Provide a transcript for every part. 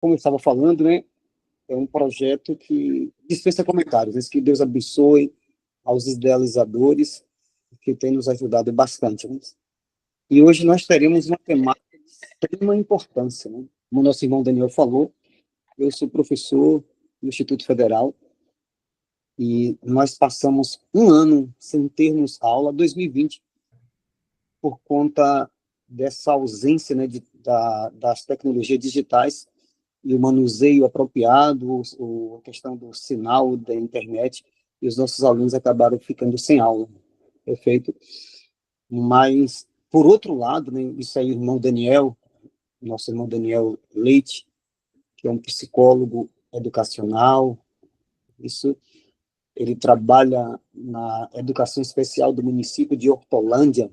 como eu estava falando, né, é um projeto que dispensa comentários, né, que Deus abençoe aos idealizadores, que tem nos ajudado bastante. Né? E hoje nós teremos uma temática de extrema importância. Né? Como o nosso irmão Daniel falou, eu sou professor no Instituto Federal e nós passamos um ano sem termos aula, 2020, por conta dessa ausência, né, das tecnologias digitais e o manuseio apropriado, a questão do sinal da internet, e os nossos alunos acabaram ficando sem aula. Perfeito? Mas, por outro lado, né, isso aí, o irmão Daniel, nosso irmão Daniel Leite, que é um psicólogo educacional, isso, ele trabalha na educação especial do município de Hortolândia,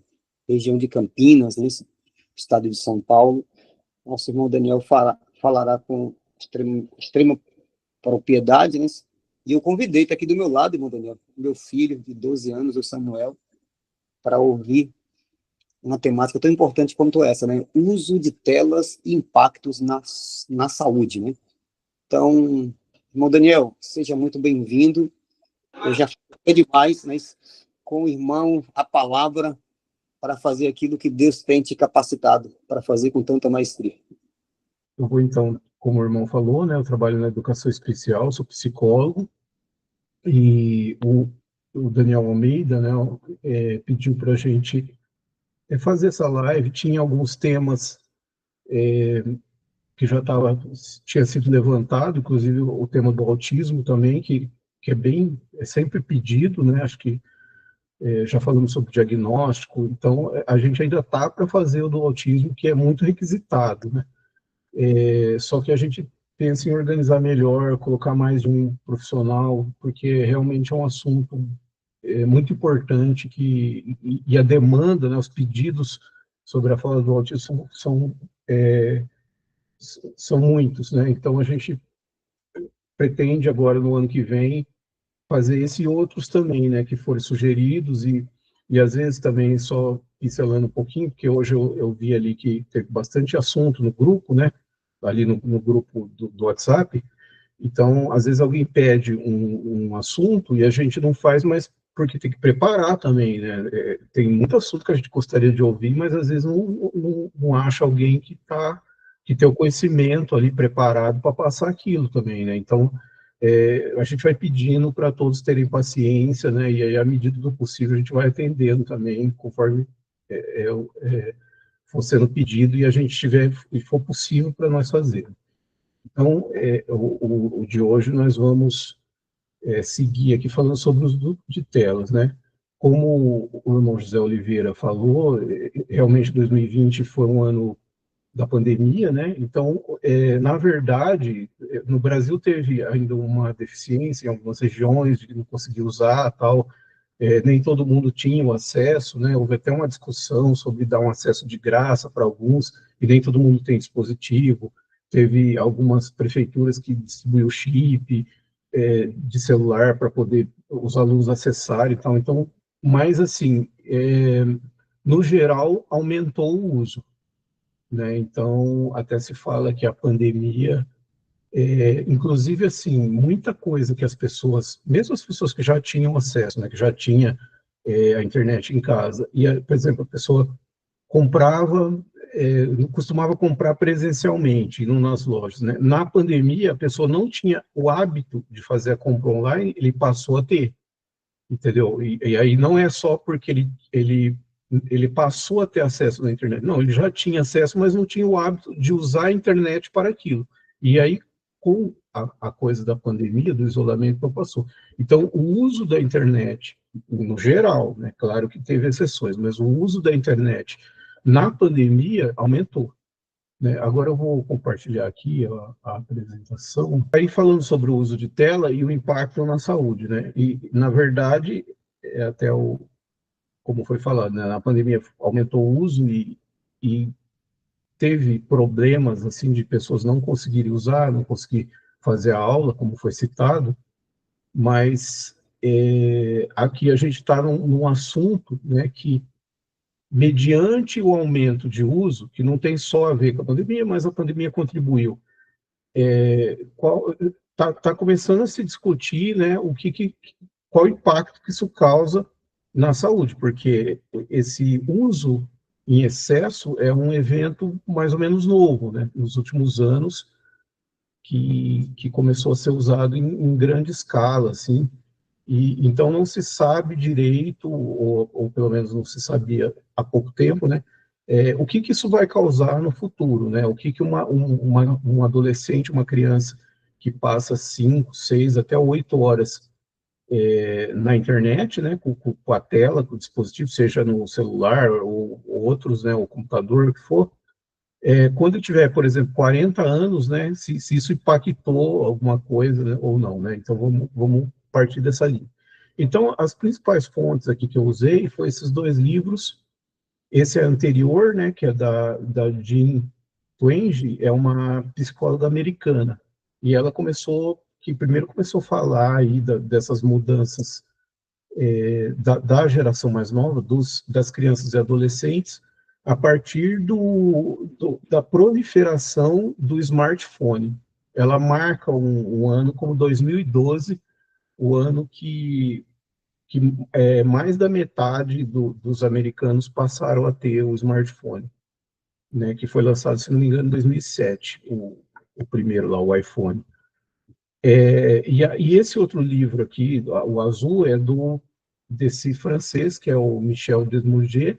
região de Campinas, nesse estado de São Paulo. Nosso irmão Daniel falará com extrema propriedade, né? E eu convidei, está aqui do meu lado, irmão Daniel, meu filho de 12 anos, o Samuel, para ouvir uma temática tão importante quanto essa, né? Uso de telas e impactos na saúde, né? Então, irmão Daniel, seja muito bem-vindo. Eu já falei demais, mas com o irmão, a palavra para fazer aquilo que Deus tem te capacitado para fazer com tanta maestria. Eu vou, então, como o irmão falou, né, eu trabalho na educação especial, sou psicólogo, e o Daniel Almeida, né, pediu para a gente fazer essa live. Tinha alguns temas que já tinha sido levantado, inclusive o tema do autismo também, que é sempre pedido, né, acho que já falamos sobre diagnóstico, então a gente ainda está para fazer o do autismo, que é muito requisitado, né? Só que a gente pensa em organizar melhor, colocar mais de um profissional, porque realmente é um assunto muito importante, e a demanda, né, os pedidos sobre a fala do autismo são muitos, né? Então a gente pretende agora, no ano que vem, fazer esse e outros também, né, que forem sugeridos, e às vezes também só pincelando um pouquinho, porque hoje eu vi ali que teve bastante assunto no grupo, né, ali no grupo do WhatsApp. Então, às vezes alguém pede um assunto e a gente não faz, mas porque tem que preparar também, né? Tem muito assunto que a gente gostaria de ouvir, mas às vezes não acha alguém que tem o conhecimento ali preparado para passar aquilo também, né? Então, a gente vai pedindo para todos terem paciência, né? E aí, à medida do possível, a gente vai atendendo também, conforme for sendo pedido e a gente tiver e for possível para nós fazer. Então, o de hoje nós vamos seguir aqui falando sobre os grupos de telas, né? Como o irmão José Oliveira falou, realmente 2020 foi um ano da pandemia, né? Então, na verdade, no Brasil teve ainda uma deficiência em algumas regiões de não conseguir usar, tal. Nem todo mundo tinha o acesso, né? Houve até uma discussão sobre dar um acesso de graça para alguns, e nem todo mundo tem dispositivo. Teve algumas prefeituras que distribuíram chip de celular para poder os alunos acessarem e tal. Então, mas assim, no geral, aumentou o uso, né? Então, até se fala que a pandemia, inclusive, assim, muita coisa que as pessoas, mesmo as pessoas que já tinham acesso, né, que já tinha a internet em casa, e, por exemplo, a pessoa comprava, costumava comprar presencialmente, não nas lojas, né? Na pandemia, a pessoa não tinha o hábito de fazer a compra online, ele passou a ter, entendeu? E aí não é só porque ele passou a ter acesso na internet. Não, ele já tinha acesso, mas não tinha o hábito de usar a internet para aquilo. E aí, com a coisa da pandemia, do isolamento, não passou. Então, o uso da internet, no geral, né, claro que teve exceções, mas o uso da internet na pandemia aumentou, né? Agora eu vou compartilhar aqui a apresentação. Aí falando sobre o uso de tela e o impacto na saúde, né? E, na verdade, até como foi falado, né, na pandemia aumentou o uso e teve problemas assim de pessoas não conseguirem usar, não conseguir fazer a aula, como foi citado, mas aqui a gente está num assunto, né, que, mediante o aumento de uso, que não tem só a ver com a pandemia, mas a pandemia contribuiu, Tá começando a se discutir, né, qual o impacto que isso causa na saúde, porque esse uso em excesso é um evento mais ou menos novo, né, nos últimos anos, que começou a ser usado em grande escala, assim, e então não se sabe direito, ou pelo menos não se sabia há pouco tempo, né, o que isso vai causar no futuro, né, o que um adolescente, uma criança que passa 5, 6, até 8 horas na internet, né, com a tela, com o dispositivo, seja no celular ou outros, né, o computador, o que for, quando tiver, por exemplo, 40 anos, né, se isso impactou alguma coisa, né, ou não, né, então vamos partir dessa linha. Então, as principais fontes aqui que eu usei foram esses dois livros. Esse é anterior, né, que é da Jean Twenge, é uma psicóloga americana, e ela primeiro começou a falar aí dessas mudanças da geração mais nova, das crianças e adolescentes, a partir da proliferação do smartphone. Ela marca um ano como 2012, o ano que mais da metade dos americanos passaram a ter o smartphone, né, que foi lançado, se não me engano, em 2007, o primeiro lá, o iPhone. E esse outro livro aqui, o azul, é desse francês, que é o Michel Desmoulins,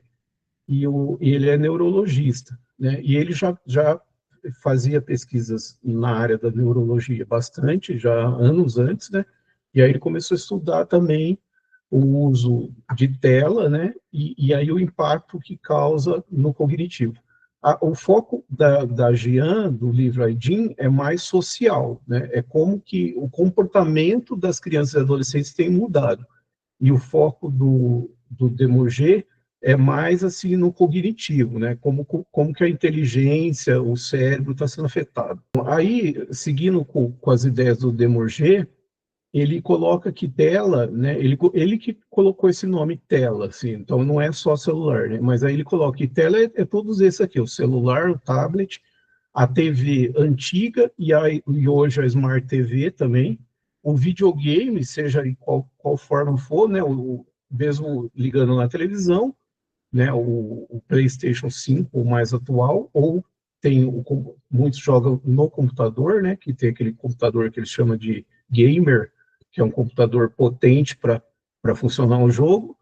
e ele é neurologista, né? E ele já fazia pesquisas na área da neurologia bastante, já anos antes, né? E aí ele começou a estudar também o uso de tela, né? E aí o impacto que causa no cognitivo. O foco da Jean, do livro Aidin, é mais social, né? É como que o comportamento das crianças e adolescentes tem mudado. E o foco do Desmoulins é mais assim no cognitivo, né? Como que a inteligência, o cérebro está sendo afetado. Aí, seguindo com as ideias do Desmoulins, ele coloca que tela, né? Ele que colocou esse nome tela, assim, então não é só celular, né? Mas aí ele coloca que tela é todos esses aqui, o celular, o tablet, a TV antiga e hoje a Smart TV também, o videogame, seja em qual forma for, né? Mesmo ligando na televisão, né? O PlayStation 5, o mais atual, ou muitos jogam no computador, né? Que tem aquele computador que eles chamam de gamer, que é um computador potente para funcionar um jogo,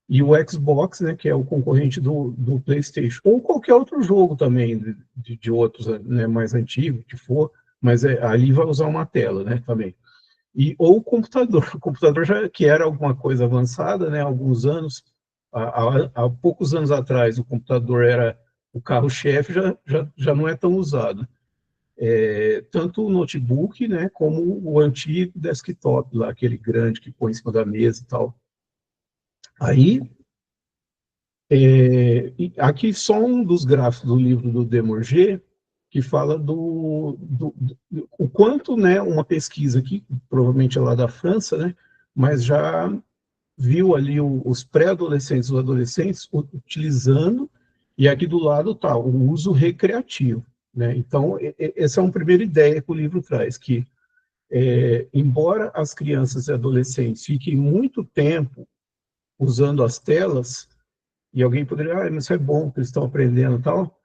e o Xbox, né, que é o concorrente do PlayStation, ou qualquer outro jogo também, de outros, né, mais antigos, que for, mas ali vai usar uma tela, né, também. Ou o computador já, que era alguma coisa avançada, né, há alguns anos, há poucos anos atrás, o computador era o carro-chefe, já não é tão usado. Tanto o notebook, né, como o antigo desktop, lá, aquele grande que põe em cima da mesa e tal. Aí, aqui só um dos gráficos do livro do Desmoulins, que fala o quanto, né, uma pesquisa aqui, provavelmente é lá da França, né, mas já viu ali os pré-adolescentes, os adolescentes utilizando, e aqui do lado está o uso recreativo, né? Então, essa é uma primeira ideia que o livro traz, que embora as crianças e adolescentes fiquem muito tempo usando as telas, e alguém poderia, mas isso é bom, porque eles estão aprendendo e tal,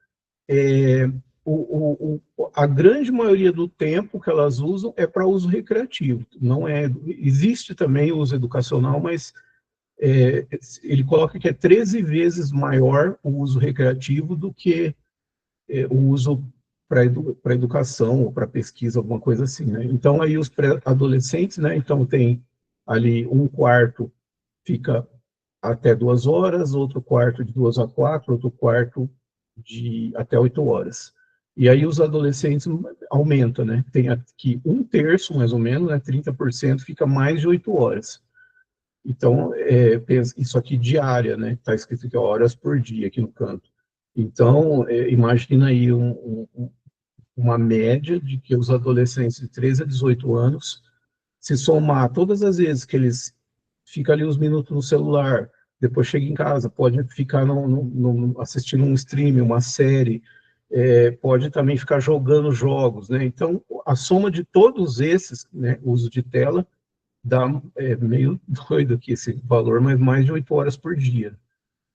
a grande maioria do tempo que elas usam é para uso recreativo. Não existe também o uso educacional, mas ele coloca que é 13 vezes maior o uso recreativo do que o uso para educação ou para pesquisa, alguma coisa assim, né? Então, aí os pré-adolescentes, né? Então, tem ali um quarto fica até 2 horas, outro quarto de 2 a 4, outro quarto de até 8 horas. E aí os adolescentes aumenta, né? Tem aqui um terço, mais ou menos, né? 30% fica mais de 8 horas. Então, isso aqui diária, né? Está escrito aqui horas por dia aqui no canto. Então, imagina aí uma média de que os adolescentes de 13 a 18 anos, se somar todas as vezes que eles ficam ali uns minutos no celular, depois chega em casa, pode ficar assistindo um stream, uma série, pode também ficar jogando jogos, né? Então, a soma de todos esses, né, uso de tela, dá meio doido aqui esse valor, mas mais de 8 horas por dia,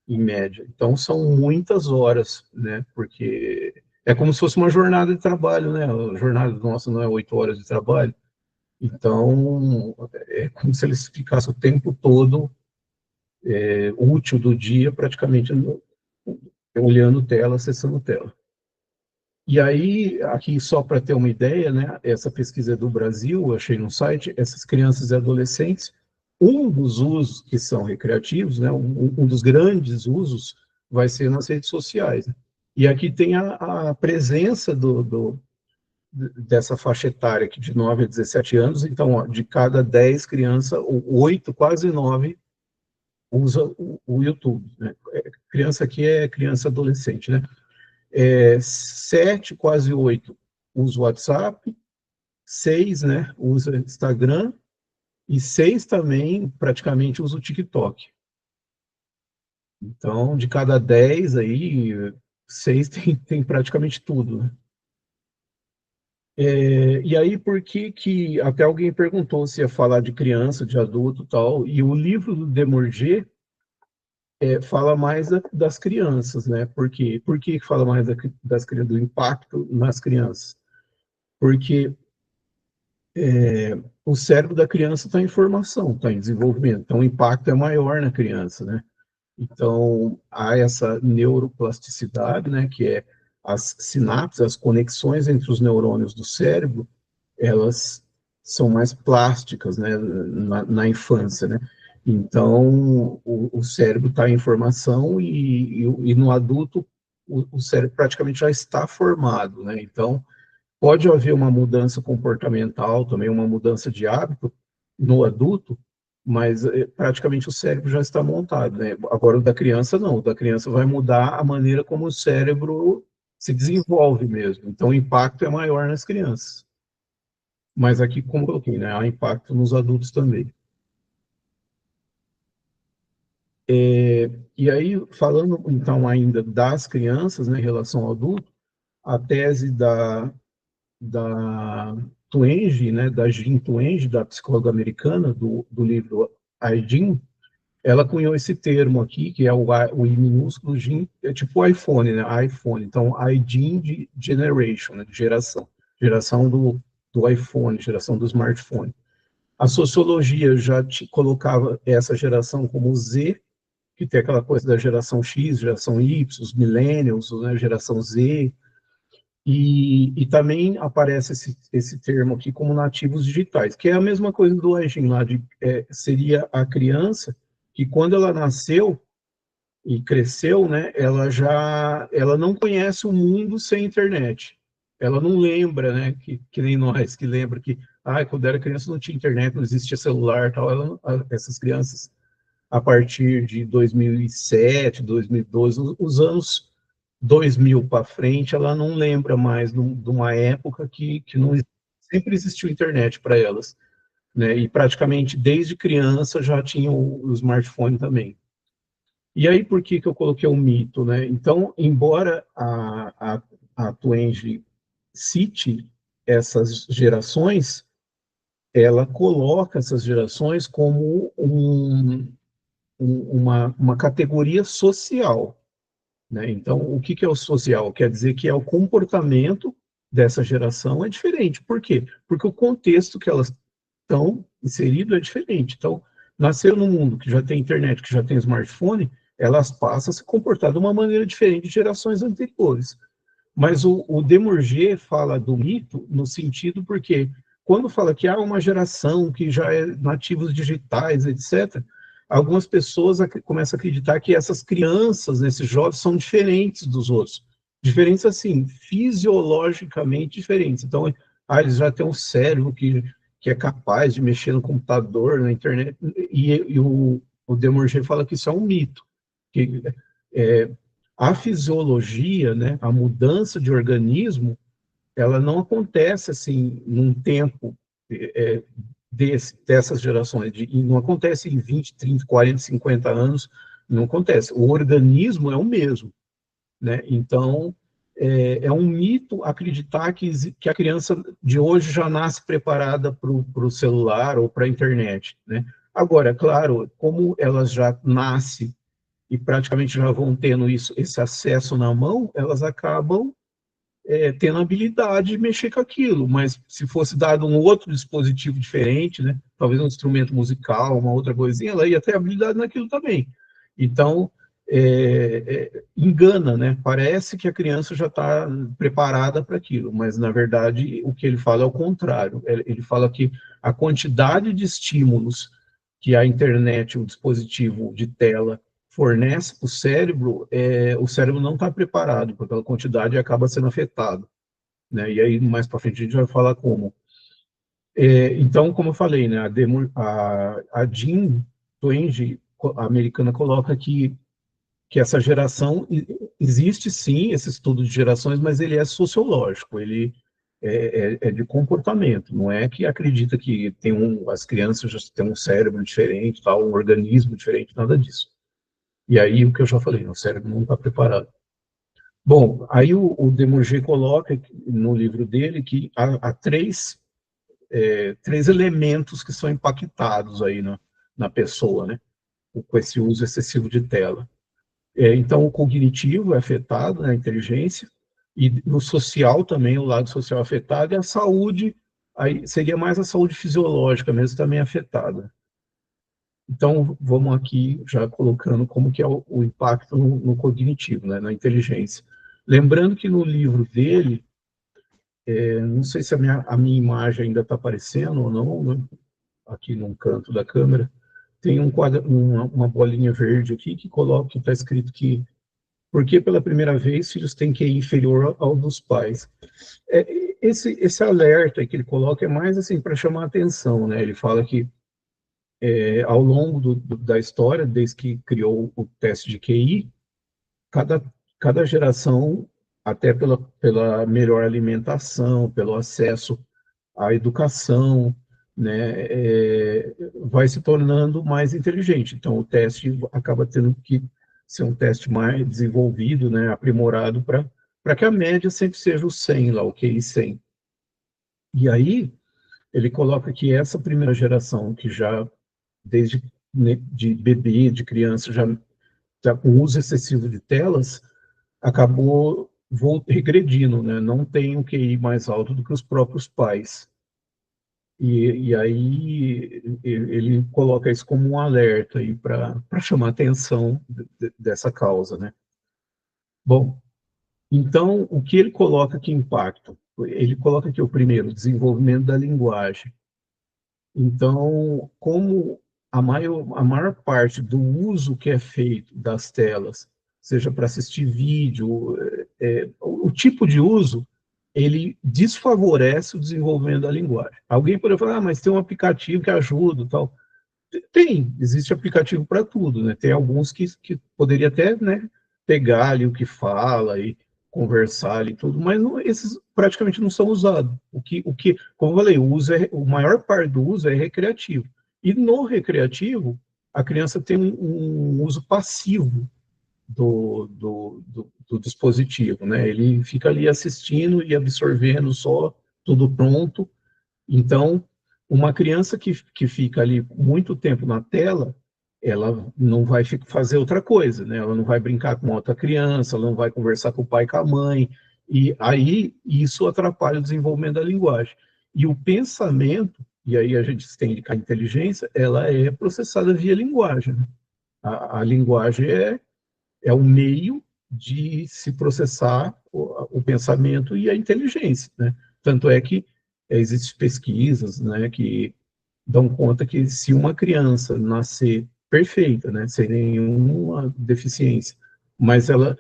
em média. Então, são muitas horas, né? Porque é como se fosse uma jornada de trabalho, né? A jornada nossa não é 8 horas de trabalho. Então, é como se eles ficassem o tempo todo útil do dia, praticamente olhando tela, acessando tela. E aí, aqui só para ter uma ideia, né, essa pesquisa é do Brasil, eu achei no site, essas crianças e adolescentes, um dos usos que são recreativos, né, um dos grandes usos vai ser nas redes sociais. Né? E aqui tem a presença dessa faixa etária aqui de 9 a 17 anos, então, ó, de cada 10 crianças, 8, quase 9, usa o YouTube. Né? Criança aqui é criança adolescente, né? 7, quase 8, usa o WhatsApp, 6, né, usa Instagram, e 6 também, praticamente, usa o TikTok. Então, de cada 10 aí, 6 tem praticamente tudo, né? E aí, por que até alguém perguntou se ia falar de criança, de adulto e tal, e o livro do Demorger fala mais das crianças, né? Por quê? Por que fala mais das crianças, do impacto nas crianças? Porque o cérebro da criança está em formação, está em desenvolvimento, então o impacto é maior na criança, né? Então, há essa neuroplasticidade, né, que é as sinapses, as conexões entre os neurônios do cérebro, elas são mais plásticas, né, na infância, né? Então, o cérebro está em formação e no adulto o cérebro praticamente já está formado, né? Então, pode haver uma mudança comportamental, também uma mudança de hábito no adulto, mas praticamente o cérebro já está montado, né? Agora o da criança não, o da criança vai mudar a maneira como o cérebro se desenvolve mesmo. Então o impacto é maior nas crianças. Mas aqui, como eu coloquei, né, há impacto nos adultos também. E aí, falando então ainda das crianças, né, em relação ao adulto, a tese da Twenge, né, da Jean Twenge, da psicóloga americana, do livro I, Jean, ela cunhou esse termo aqui, que é o I minúsculo, Jean, é tipo o iPhone, né, iPhone. Então, I, Jean de generation, né, de geração do iPhone, geração do smartphone. A sociologia já te colocava essa geração como Z, que tem aquela coisa da geração X, geração Y, os millennials, né, geração Z, e também aparece esse termo aqui como nativos digitais, que é a mesma coisa do Egin lá, seria a criança que quando ela nasceu e cresceu, né, ela não conhece o mundo sem internet. Ela não lembra, né, que nem nós, que lembra que quando era criança não tinha internet, não existia celular, tal. Essas crianças, a partir de 2007, 2012, os anos 2000 para frente, ela não lembra mais de uma época que não sempre existiu internet para elas, né? E praticamente desde criança já tinha o smartphone também. E aí por que eu coloquei o mito, né? Então, embora a Twenge cite essas gerações, ela coloca essas gerações como uma categoria social, né? Então, o que é o social? Quer dizer que o comportamento dessa geração é diferente. Por quê? Porque o contexto que elas estão inseridas é diferente. Então, nasceram num mundo que já tem internet, que já tem smartphone, elas passam a se comportar de uma maneira diferente de gerações anteriores. Mas o Demurger fala do mito no sentido porque quando fala que há uma geração que já é nativos digitais, etc., algumas pessoas começam a acreditar que essas crianças, esses jovens, são diferentes dos outros. Diferentes, assim, fisiologicamente diferentes. Então, eles já têm um cérebro que é capaz de mexer no computador, na internet. E o Demurger fala que isso é um mito. Que é, a fisiologia, né, a mudança de organismo, ela não acontece assim num tempo é, dessas gerações, e não acontece em 20, 30, 40, 50 anos, não acontece. O organismo é o mesmo, né? Então, é um mito acreditar que a criança de hoje já nasce preparada para o celular ou para a internet, né? Agora, claro, como elas já nascem e praticamente já vão tendo esse acesso na mão, elas acabam tendo a habilidade de mexer com aquilo, mas se fosse dado um outro dispositivo diferente, né, talvez um instrumento musical, uma outra coisinha, ela ia ter habilidade naquilo também. Então, engana, né? Parece que a criança já está preparada para aquilo, mas na verdade o que ele fala é o contrário. Ele fala que a quantidade de estímulos que a internet, o dispositivo de tela fornece para o cérebro não está preparado para aquela quantidade e acaba sendo afetado, né? E aí mais para frente a gente vai falar como. Então, como eu falei, né, a Jean Twenge, a americana, coloca que essa geração, existe sim esse estudo de gerações, mas ele é sociológico, ele é de comportamento, não é que acredita que as crianças já têm um cérebro diferente, tal, um organismo diferente, nada disso. E aí o que eu já falei, o cérebro não está preparado. Bom, aí o Demurger coloca no livro dele que há três elementos que são impactados aí na pessoa, né, com esse uso excessivo de tela. Então, o cognitivo é afetado, né, a inteligência, e no social também, o lado social afetado, e a saúde, aí seria mais a saúde fisiológica mesmo, também afetada. Então, vamos aqui já colocando como que é o impacto no cognitivo, né, na inteligência. Lembrando que no livro dele, não sei se a minha imagem ainda está aparecendo ou não, né, aqui num canto da câmera, tem uma bolinha verde aqui que está escrito que porque pela primeira vez filhos têm QI inferior ao dos pais. Esse alerta que ele coloca é mais assim para chamar a atenção, né? Ele fala que ao longo da história, desde que criou o teste de QI, cada, cada geração, até pela melhor alimentação, pelo acesso à educação, né, vai se tornando mais inteligente. Então, o teste acaba tendo que ser um teste mais desenvolvido, né, aprimorado, para que a média sempre seja o 100, lá, o QI 100. E aí, ele coloca que essa primeira geração, que já, desde de bebê, de criança, já com uso excessivo de telas, acabou regredindo, né? Não tem um QI mais alto do que os próprios pais. E aí ele coloca isso como um alerta aí para chamar a atenção dessa causa, né? Bom, então o que ele coloca que impacto? Ele coloca aqui o primeiro, desenvolvimento da linguagem. Então, como a maior parte do uso que é feito das telas, seja para assistir vídeo, o tipo de uso, ele desfavorece o desenvolvimento da linguagem. Alguém poderia falar, mas tem um aplicativo que ajuda, tal. Tem, existe aplicativo para tudo, né? Tem alguns que poderia até, né, pegar ali o que fala e conversar ali tudo, mas não, esses praticamente não são usados. Como eu falei, o maior parte do uso é recreativo. E no recreativo, a criança tem um uso passivo do dispositivo, né? Ele fica ali assistindo e absorvendo só tudo pronto. Então, uma criança que fica ali muito tempo na tela, ela não vai fazer outra coisa, né? Ela não vai brincar com outra criança, ela não vai conversar com o pai e com a mãe, e aí isso atrapalha o desenvolvimento da linguagem. E o pensamento, e aí a gente estende que a inteligência, ela é processada via linguagem, né? A linguagem é o meio de se processar o pensamento e a inteligência, né? Tanto é que existem pesquisas, né, que dão conta que se uma criança nascer perfeita, né, sem nenhuma deficiência, mas ela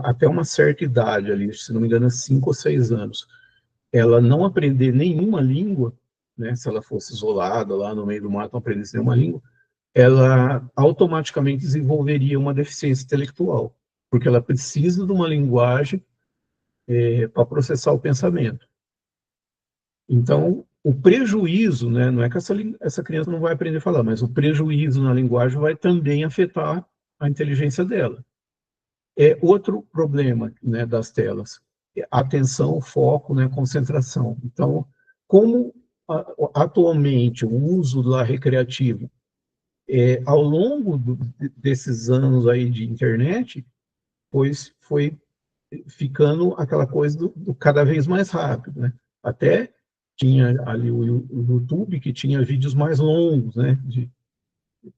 até uma certa idade ali, se não me engano, 5 ou 6 anos, ela não aprender nenhuma língua, né, se ela fosse isolada lá no meio do mato, não aprendesse nenhuma língua, ela automaticamente desenvolveria uma deficiência intelectual, porque ela precisa de uma linguagem para processar o pensamento. Então, o prejuízo, né, não é que essa criança não vai aprender a falar, mas o prejuízo na linguagem vai também afetar a inteligência dela. É outro problema, né, das telas. atenção, foco, né, concentração. Então, como atualmente o uso lá recreativo, ao longo desses anos aí de internet, pois foi ficando aquela coisa do cada vez mais rápido, né? Até tinha ali o YouTube, que tinha vídeos mais longos, né?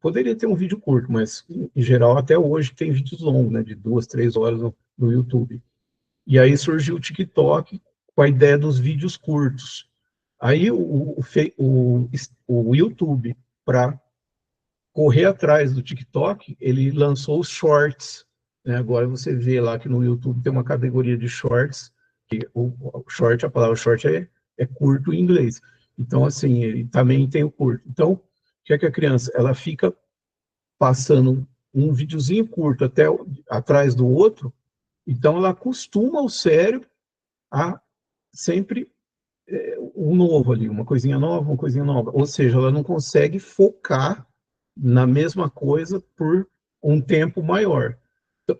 Poderia ter um vídeo curto, mas em geral até hoje tem vídeos longos, né? De 2, 3 horas no YouTube. E aí surgiu o TikTok com a ideia dos vídeos curtos. Aí o YouTube, para correr atrás do TikTok, ele lançou os shorts, né? Agora você vê lá que no YouTube tem uma categoria de shorts, que a palavra short é curto em inglês. Então, assim, ele também tem o curto. Então, o que é que a criança? Ela fica passando um videozinho curto atrás do outro, então ela acostuma o cérebro a sempre um novo ali, uma coisinha nova, uma coisinha nova. Ou seja, ela não consegue focar na mesma coisa por um tempo maior.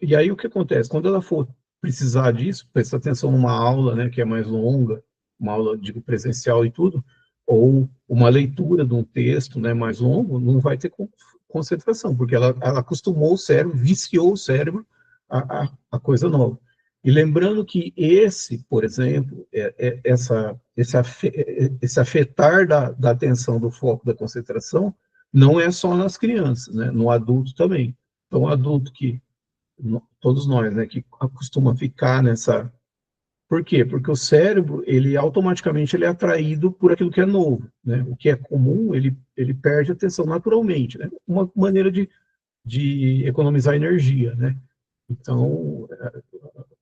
E aí o que acontece? Quando ela for precisar disso, prestar atenção numa aula, né, que é mais longa, uma aula de presencial e tudo, ou uma leitura de um texto, né, mais longo, não vai ter concentração, porque ela acostumou o cérebro, viciou o cérebro a coisa nova. E lembrando que por exemplo, esse afetar da atenção, do foco, da concentração, não é só nas crianças, né? No adulto também. Então, o adulto todos nós, né, que acostuma ficar nessa... Por quê? Porque o cérebro, ele automaticamente ele é atraído por aquilo que é novo, né? O que é comum, ele perde atenção naturalmente, né? Uma maneira de economizar energia, né? Então,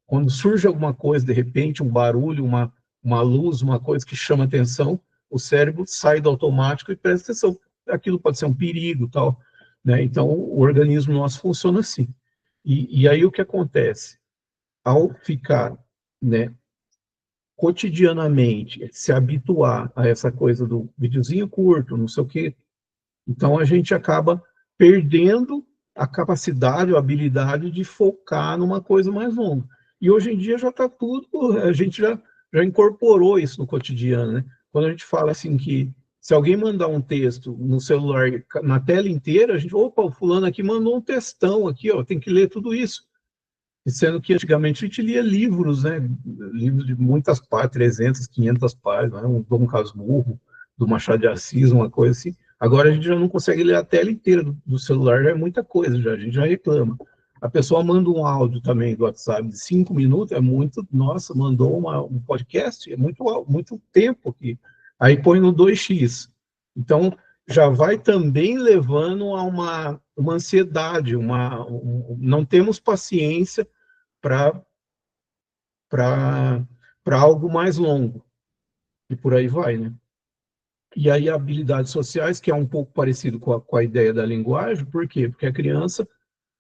quando surge alguma coisa, de repente, um barulho, uma luz, uma coisa que chama atenção, o cérebro sai do automático e presta atenção. Aquilo pode ser um perigo, tal, né? Então, o organismo nosso funciona assim. E aí o que acontece? Ao ficar, né, cotidianamente, se habituar a essa coisa do videozinho curto, não sei o quê, então a gente acaba perdendo a capacidade, a habilidade de focar numa coisa mais longa. E hoje em dia já está tudo, a gente já incorporou isso no cotidiano, né? Quando a gente fala assim que se alguém mandar um texto no celular, na tela inteira, a gente, opa, o fulano aqui mandou um textão aqui, ó, tem que ler tudo isso. Sendo que antigamente a gente lia livros, né? Livros de muitas páginas, 300, 500 páginas, né? Um Dom Casmurro, do Machado de Assis, uma coisa assim. Agora a gente já não consegue ler a tela inteira do celular, já é muita coisa, a gente já reclama. A pessoa manda um áudio também do WhatsApp de 5 minutos, é muito, nossa, mandou um podcast, é muito tempo aqui. Aí põe no 2x. Então, já vai também levando a uma ansiedade, não temos paciência para algo mais longo. E por aí vai, né? E aí habilidades sociais, que é um pouco parecido com a ideia da linguagem, por quê? Porque a criança,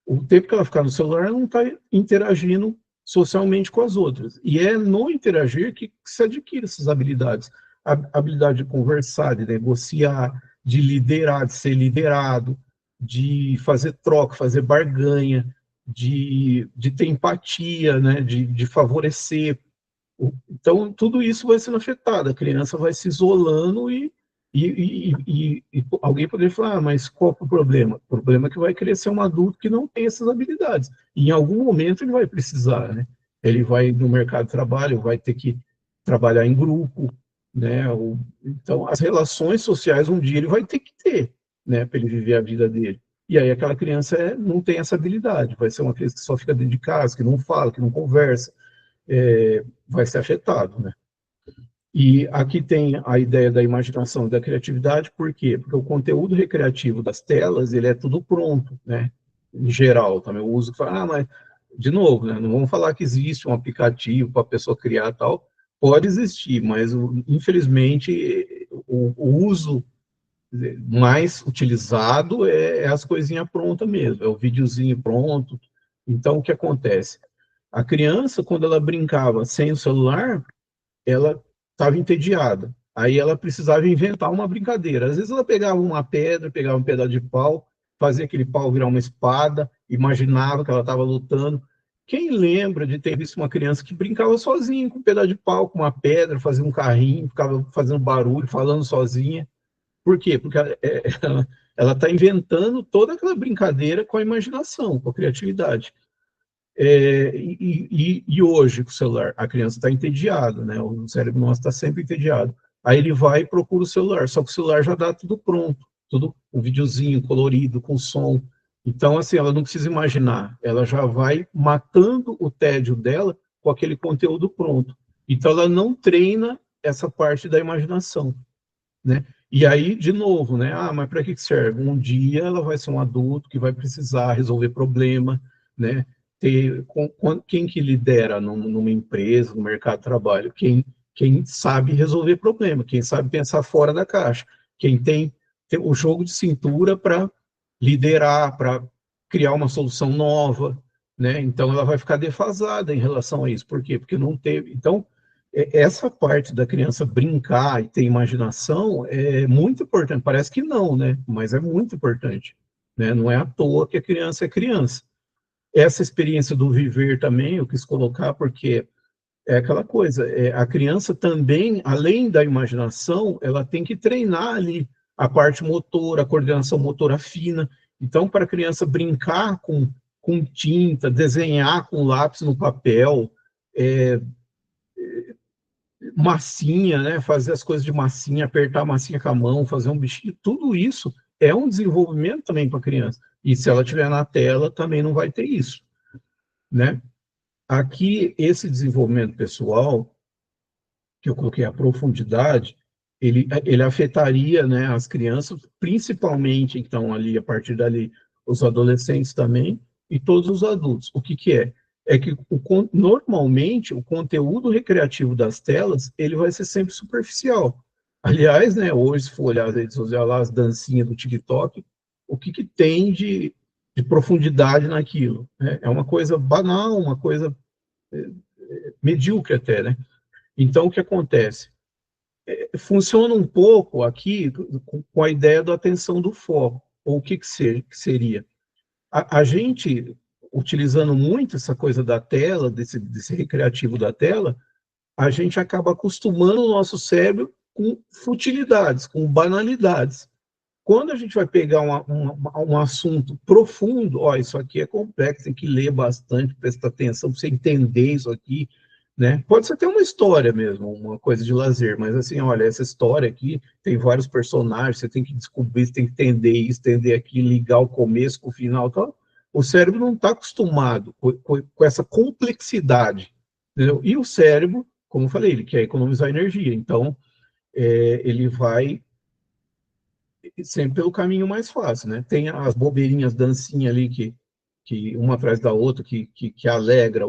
o tempo que ela ficar no celular, ela não está interagindo socialmente com as outras. E é no interagir que se adquire essas habilidades. A habilidade de conversar, de negociar, de liderar, de ser liderado, de fazer troca, fazer barganha, de ter empatia, né? de favorecer. Então, tudo isso vai sendo afetado, a criança vai se isolando e alguém poderia falar, mas qual é o problema? O problema é que vai crescer um adulto que não tem essas habilidades. E em algum momento ele vai precisar, né? Ele vai no mercado de trabalho, vai ter que trabalhar em grupo, né? Então, as relações sociais um dia ele vai ter que ter, né? Para ele viver a vida dele. E aí aquela criança não tem essa habilidade, vai ser uma criança que só fica dentro de casa, que não fala, que não conversa, vai ser afetado, né? E aqui tem a ideia da imaginação e da criatividade, por quê? Porque o conteúdo recreativo das telas, ele é tudo pronto, né? Em geral, também o uso que fala, mas, de novo, né? Não vamos falar que existe um aplicativo para a pessoa criar tal, pode existir, mas, infelizmente, o uso mais utilizado é as coisinhas prontas mesmo, é o videozinho pronto. Então, o que acontece? A criança, quando ela brincava sem o celular, ela estava entediada. Aí ela precisava inventar uma brincadeira. Às vezes ela pegava uma pedra, pegava um pedaço de pau, fazia aquele pau virar uma espada, imaginava que ela estava lutando. Quem lembra de ter visto uma criança que brincava sozinha com um pedaço de pau, com uma pedra, fazia um carrinho, ficava fazendo barulho, falando sozinha? Por quê? Porque ela está inventando toda aquela brincadeira com a imaginação, com a criatividade. E hoje, com o celular, a criança está entediada, né? O cérebro nosso está sempre entediado. Aí ele vai e procura o celular, só que o celular já dá tudo pronto, tudo um videozinho colorido, com som. Então, assim, ela não precisa imaginar, ela já vai matando o tédio dela com aquele conteúdo pronto. Então, ela não treina essa parte da imaginação, né? E aí, de novo, né? Ah, mas para que serve? Um dia ela vai ser um adulto que vai precisar resolver problema, né? Quem que lidera numa empresa, no mercado de trabalho? Quem sabe resolver problema, quem sabe pensar fora da caixa, quem tem o jogo de cintura para liderar, para criar uma solução nova, né? Então ela vai ficar defasada em relação a isso. Por quê? Porque não teve. Então, essa parte da criança brincar e ter imaginação é muito importante. Parece que não, né? Mas é muito importante, né? Não é à toa que a criança é criança. Essa experiência do viver também eu quis colocar porque é aquela coisa, a criança também, além da imaginação, ela tem que treinar ali a parte motora, a coordenação motora fina. Então, para a criança brincar com tinta, desenhar com lápis no papel, é, massinha, né? Fazer as coisas de massinha, apertar a massinha com a mão, fazer um bichinho, tudo isso é um desenvolvimento também para a criança. E se ela estiver na tela, também não vai ter isso, né? Aqui, esse desenvolvimento pessoal, que eu coloquei a profundidade, ele afetaria, né, as crianças, principalmente, então, ali, a partir dali, os adolescentes também, e todos os adultos. O que que é? É que, normalmente, o conteúdo recreativo das telas, ele vai ser sempre superficial. Aliás, né, hoje, se for olhar as redes sociais, lá, as dancinhas do TikTok, o que que tem de profundidade naquilo? Né? É uma coisa banal, uma coisa medíocre até, né? Então, o que acontece? Funciona um pouco aqui com a ideia da atenção do foco, ou o que seria? A gente, utilizando muito essa coisa da tela, desse recreativo da tela, a gente acaba acostumando o nosso cérebro com futilidades, com banalidades. Quando a gente vai pegar um assunto profundo, ó, isso aqui é complexo, tem que ler bastante, prestar atenção para você entender isso aqui, né? Pode ser até uma história mesmo, uma coisa de lazer, mas assim, olha, essa história aqui tem vários personagens, você tem que descobrir, você tem que entender isso, entender aquilo, ligar o começo com o final, então, o cérebro não está acostumado com essa complexidade, entendeu? E o cérebro, como eu falei, ele quer economizar energia, então ele vai sempre pelo caminho mais fácil, né? Tem as bobeirinhas, dancinha ali que uma atrás da outra, que alegra,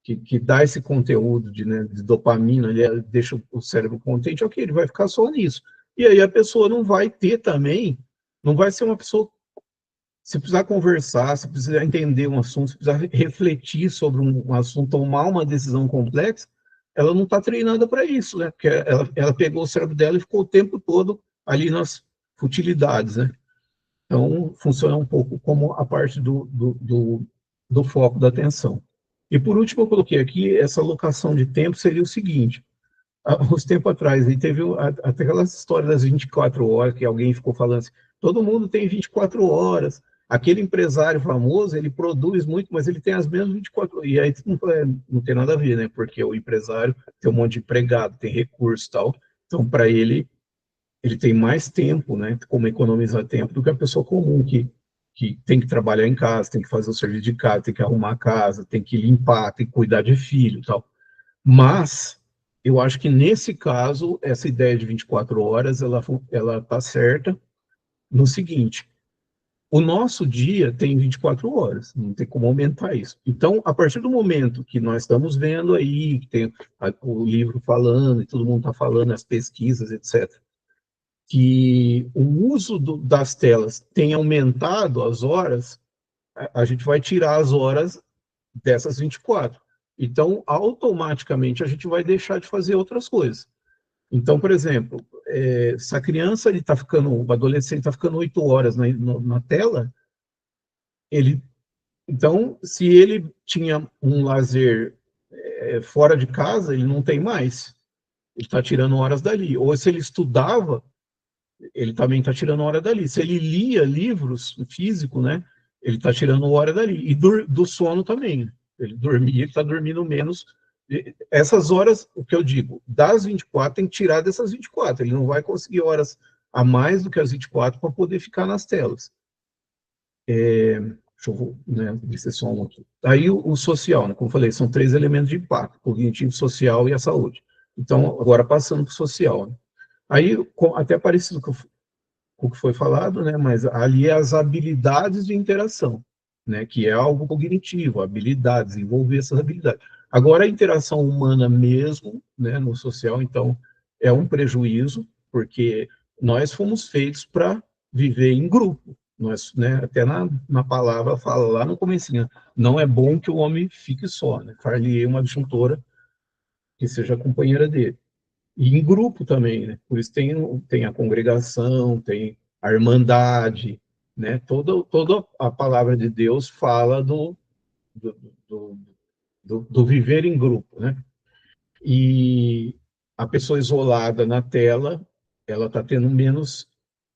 que dá esse conteúdo né, de dopamina, ele deixa o cérebro contente, ok, ele vai ficar só nisso. E aí a pessoa não vai ter também, não vai ser uma pessoa, se precisar conversar, se precisar entender um assunto, se precisar refletir sobre um assunto, tomar uma decisão complexa, ela não está treinada para isso, né? Porque ela pegou o cérebro dela e ficou o tempo todo ali nas futilidades, né? Então, funciona um pouco como a parte do foco da atenção. E, por último, eu coloquei aqui, essa alocação de tempo seria o seguinte, há uns tempos atrás, aí teve até aquela história das 24 horas, que alguém ficou falando assim, todo mundo tem 24 horas, aquele empresário famoso, ele produz muito, mas ele tem as mesmas 24 horas, e aí não tem nada a ver, né, porque o empresário tem um monte de empregado, tem recurso e tal, então, para ele tem mais tempo, né, como economizar tempo, do que a pessoa comum que tem que trabalhar em casa, tem que fazer o serviço de casa, tem que arrumar a casa, tem que limpar, tem que cuidar de filho e tal. Mas eu acho que nesse caso, essa ideia de 24 horas, ela está certa no seguinte, o nosso dia tem 24 horas, não tem como aumentar isso. Então, a partir do momento que nós estamos vendo aí, que tem o livro falando, e todo mundo está falando, as pesquisas, etc., que o uso das telas tem aumentado as horas, a gente vai tirar as horas dessas 24. Então, automaticamente, a gente vai deixar de fazer outras coisas. Então, por exemplo, se a criança está ficando, o adolescente está ficando 8 horas na tela, ele Então, se ele tinha um lazer fora de casa, ele não tem mais. Ele está tirando horas dali. Ou se ele estudava, ele também está tirando hora dali. Se ele lia livros físico, né, ele está tirando hora dali. E do sono também. Ele dormia, ele está dormindo menos. Essas horas, o que eu digo, das 24, tem que tirar dessas 24. Ele não vai conseguir horas a mais do que as 24 para poder ficar nas telas. Deixa eu, né, ver se é só um aqui. Aí o social, né, como eu falei, são 3 elementos de impacto: cognitivo, social e a saúde. Então, agora passando para o social. Né? Aí, até parecido com o que foi falado, né, mas ali é as habilidades de interação, né, que é algo cognitivo, habilidades, desenvolver essas habilidades. Agora, a interação humana mesmo, né, no social, então, é um prejuízo, porque nós fomos feitos para viver em grupo. Nós, né, até na palavra fala lá no comecinho, não é bom que o homem fique só, né, far-lhe uma adjuntora que seja companheira dele. E em grupo também, né? Por isso tem a congregação, tem a irmandade, né? Toda a palavra de Deus fala do, do, do viver em grupo, né? E a pessoa isolada na tela, ela está tendo menos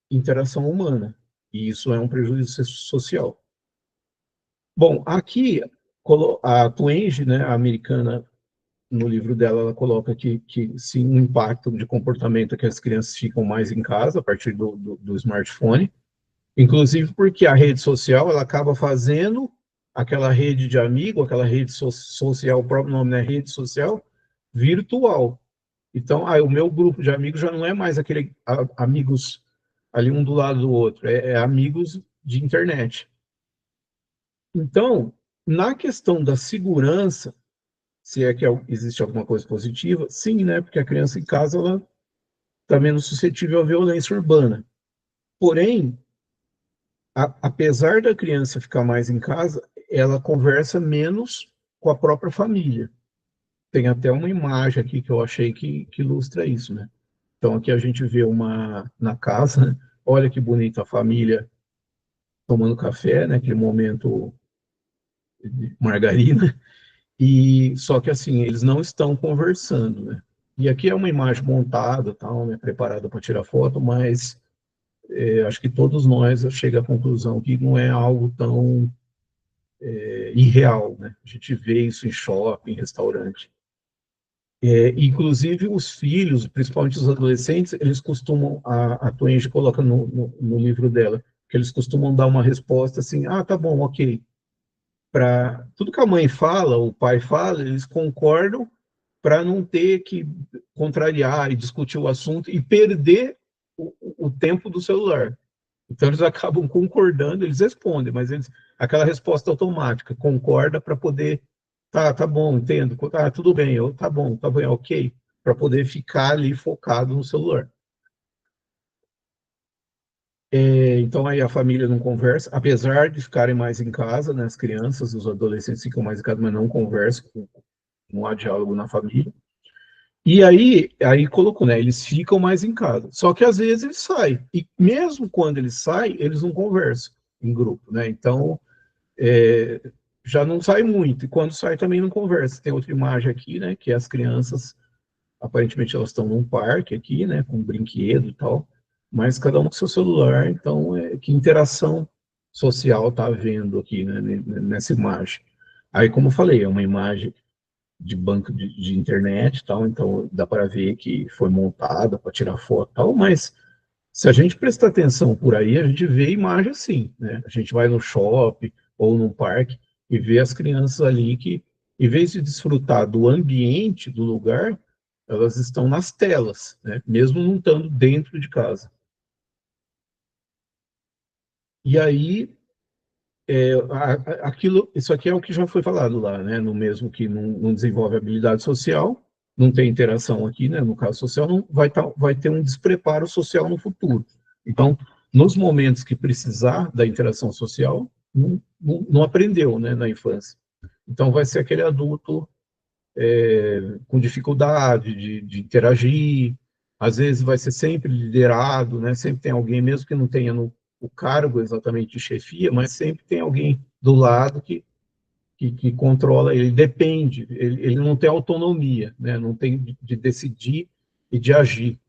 interação humana, e isso é um prejuízo social. Bom, aqui a Twenge, né, a americana, no livro dela, ela coloca que sim, um impacto de comportamento é que as crianças ficam mais em casa a partir do smartphone, inclusive porque a rede social ela acaba fazendo aquela rede de amigo, aquela rede social, o próprio nome, né, rede social, virtual. Então, o meu grupo de amigos já não é mais aquele amigos ali um do lado do outro, é amigos de internet. Então, na questão da segurança, se é que existe alguma coisa positiva, sim, né? Porque a criança em casa ela está menos suscetível à violência urbana. Porém, apesar da criança ficar mais em casa, ela conversa menos com a própria família. Tem até uma imagem aqui que eu achei que ilustra isso, né? Então aqui a gente vê na casa, né? Olha que bonita a família tomando café, né? Aquele momento de margarina. E só que assim, eles não estão conversando, né? E aqui é uma imagem montada, tal, né, preparada para tirar foto, mas acho que todos nós chegamos à conclusão que não é algo tão irreal, né? A gente vê isso em shopping, em restaurante. Inclusive os filhos, principalmente os adolescentes, eles costumam, a Twenge coloca no livro dela, que eles costumam dar uma resposta assim, tá bom, ok. Para tudo que a mãe fala, o pai fala, eles concordam para não ter que contrariar e discutir o assunto e perder o tempo do celular. Então eles acabam concordando, eles respondem, mas aquela resposta automática, concorda para poder, tá bom, entendo, tudo bem, tá bom, ok, para poder ficar ali focado no celular. Então aí a família não conversa, apesar de ficarem mais em casa, né, as crianças, os adolescentes ficam mais em casa, mas não conversam, não há diálogo na família. E aí colocou, né? Eles ficam mais em casa. Só que às vezes eles saem. E mesmo quando eles saem, eles não conversam em grupo, né? Então, é, já não sai muito. E quando sai também não conversa. Tem outra imagem aqui, né? Que as crianças, aparentemente elas estão num parque aqui, né? Com um brinquedo e tal. Mas cada um com seu celular. Então, que interação social está havendo aqui, né? Nessa imagem. Aí, como eu falei, é uma imagem de banco de internet e tal, então dá para ver que foi montada para tirar foto e tal, mas se a gente prestar atenção por aí, a gente vê imagem assim, né? A gente vai no shopping ou num parque e vê as crianças ali que, em vez de desfrutar do ambiente do lugar, elas estão nas telas, né? Mesmo não estando dentro de casa. E aí, isso aqui é o que já foi falado lá, né? No mesmo que não desenvolve habilidade social, não tem interação aqui, né? No caso social, não vai ter um despreparo social no futuro. Então, nos momentos que precisar da interação social, não aprendeu, né? Na infância. Então, vai ser aquele adulto com dificuldade de interagir, às vezes vai ser sempre liderado, né? Sempre tem alguém, mesmo que não tenha o cargo exatamente de chefia, mas sempre tem alguém do lado que controla, ele depende, ele não tem autonomia, né? Não tem de decidir e de agir.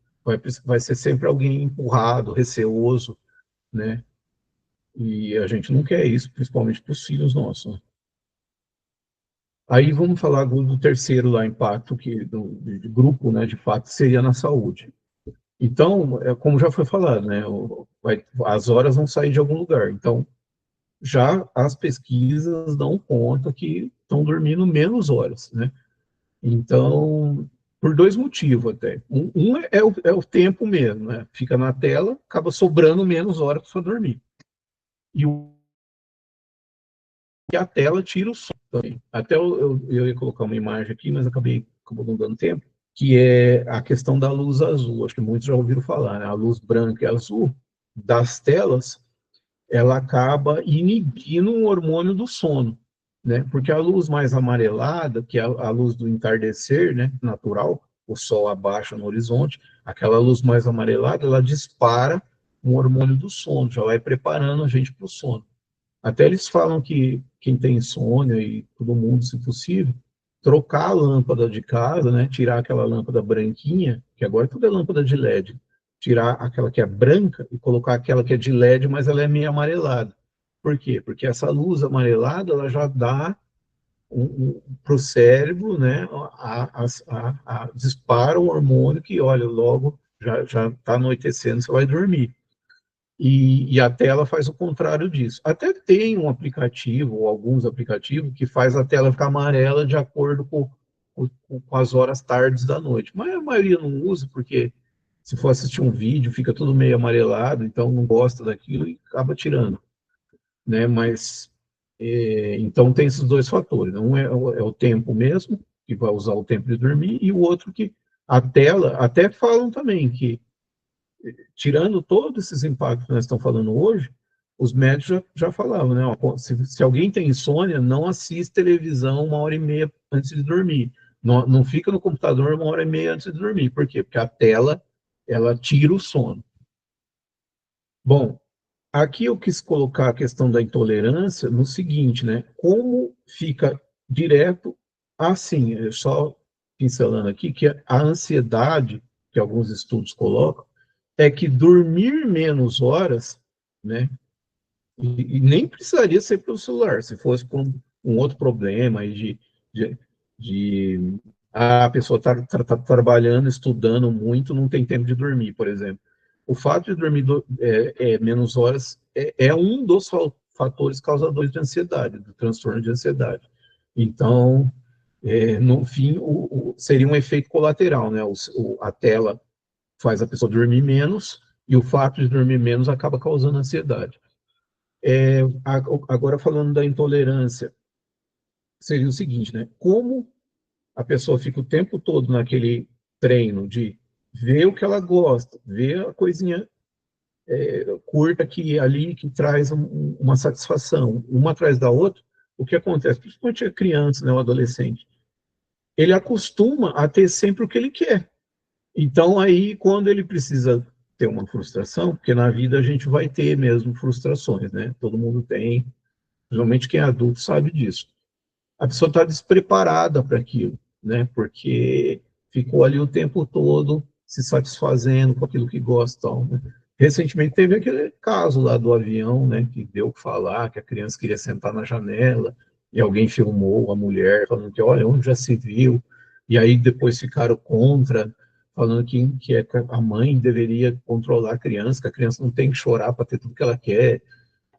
Vai ser sempre alguém empurrado, receoso, né? E a gente não quer isso, principalmente para os filhos nossos, né? Aí vamos falar do terceiro lá, impacto de grupo, né, de fato, seria na saúde. Então, como já foi falado, né, as horas vão sair de algum lugar. Então, já as pesquisas dão conta que estão dormindo menos horas, né? Então, por dois motivos até. É o tempo mesmo, né? Fica na tela, acaba sobrando menos horas para dormir. E a tela tira o som também. Até eu ia colocar uma imagem aqui, mas acabou não dando tempo, que é a questão da luz azul. Acho que muitos já ouviram falar, né? A luz branca e azul das telas, ela acaba inibindo o hormônio do sono, né? Porque a luz mais amarelada, que é a luz do entardecer, né, natural, o sol abaixa no horizonte, aquela luz mais amarelada, ela dispara um hormônio do sono, já vai preparando a gente para o sono. Até eles falam que quem tem insônia e todo mundo, se possível, trocar a lâmpada de casa, né, tirar aquela lâmpada branquinha, que agora tudo é lâmpada de LED, tirar aquela que é branca e colocar aquela que é de LED, mas ela é meio amarelada. Por quê? Porque essa luz amarelada, ela já dá para o cérebro, né, dispara um hormônio que, olha, logo já está anoitecendo, você vai dormir. E a tela faz o contrário disso. Até tem um aplicativo, ou alguns aplicativos, que faz a tela ficar amarela de acordo com as horas tardes da noite. Mas a maioria não usa, porque se for assistir um vídeo, fica tudo meio amarelado, então não gosta daquilo e acaba tirando, né? Mas, então tem esses dois fatores. Um é o tempo mesmo, que vai usar o tempo de dormir, e o outro que a tela, até falam também que tirando todos esses impactos que nós estamos falando hoje, os médicos já falavam, né? Ó, se alguém tem insônia, não assiste televisão 1 hora e meia antes de dormir. Não fica no computador 1 hora e meia antes de dormir. Por quê? Porque a tela, ela tira o sono. Bom, aqui eu quis colocar a questão da intolerância no seguinte, né? Como fica direto assim, só pincelando aqui, que a ansiedade, que alguns estudos colocam, é que dormir menos horas, né? E nem precisaria ser pelo celular, se fosse por um outro problema aí de, de a pessoa tá trabalhando, estudando muito, não tem tempo de dormir, por exemplo. O fato de dormir menos horas é um dos fatores causadores de ansiedade, do transtorno de ansiedade. Então, no fim, seria um efeito colateral, né? A tela faz a pessoa dormir menos, e o fato de dormir menos acaba causando ansiedade. Agora, falando da intolerância, seria o seguinte, né? Como a pessoa fica o tempo todo naquele treino de ver o que ela gosta, ver a coisinha curta que traz uma satisfação, uma atrás da outra, o que acontece? Principalmente a criança, né, o adolescente, ele acostuma a ter sempre o que ele quer. Então, aí, quando ele precisa ter uma frustração, porque na vida a gente vai ter mesmo frustrações, né? Todo mundo tem, geralmente quem é adulto sabe disso. A pessoa está despreparada para aquilo, né? Porque ficou ali o tempo todo se satisfazendo com aquilo que gosta. Né? Recentemente teve aquele caso lá do avião, né? Que deu o que falar, que a criança queria sentar na janela e alguém filmou a mulher falando que, olha, onde já se viu? E aí depois ficaram contra, falando que a mãe deveria controlar a criança, que a criança não tem que chorar para ter tudo que ela quer.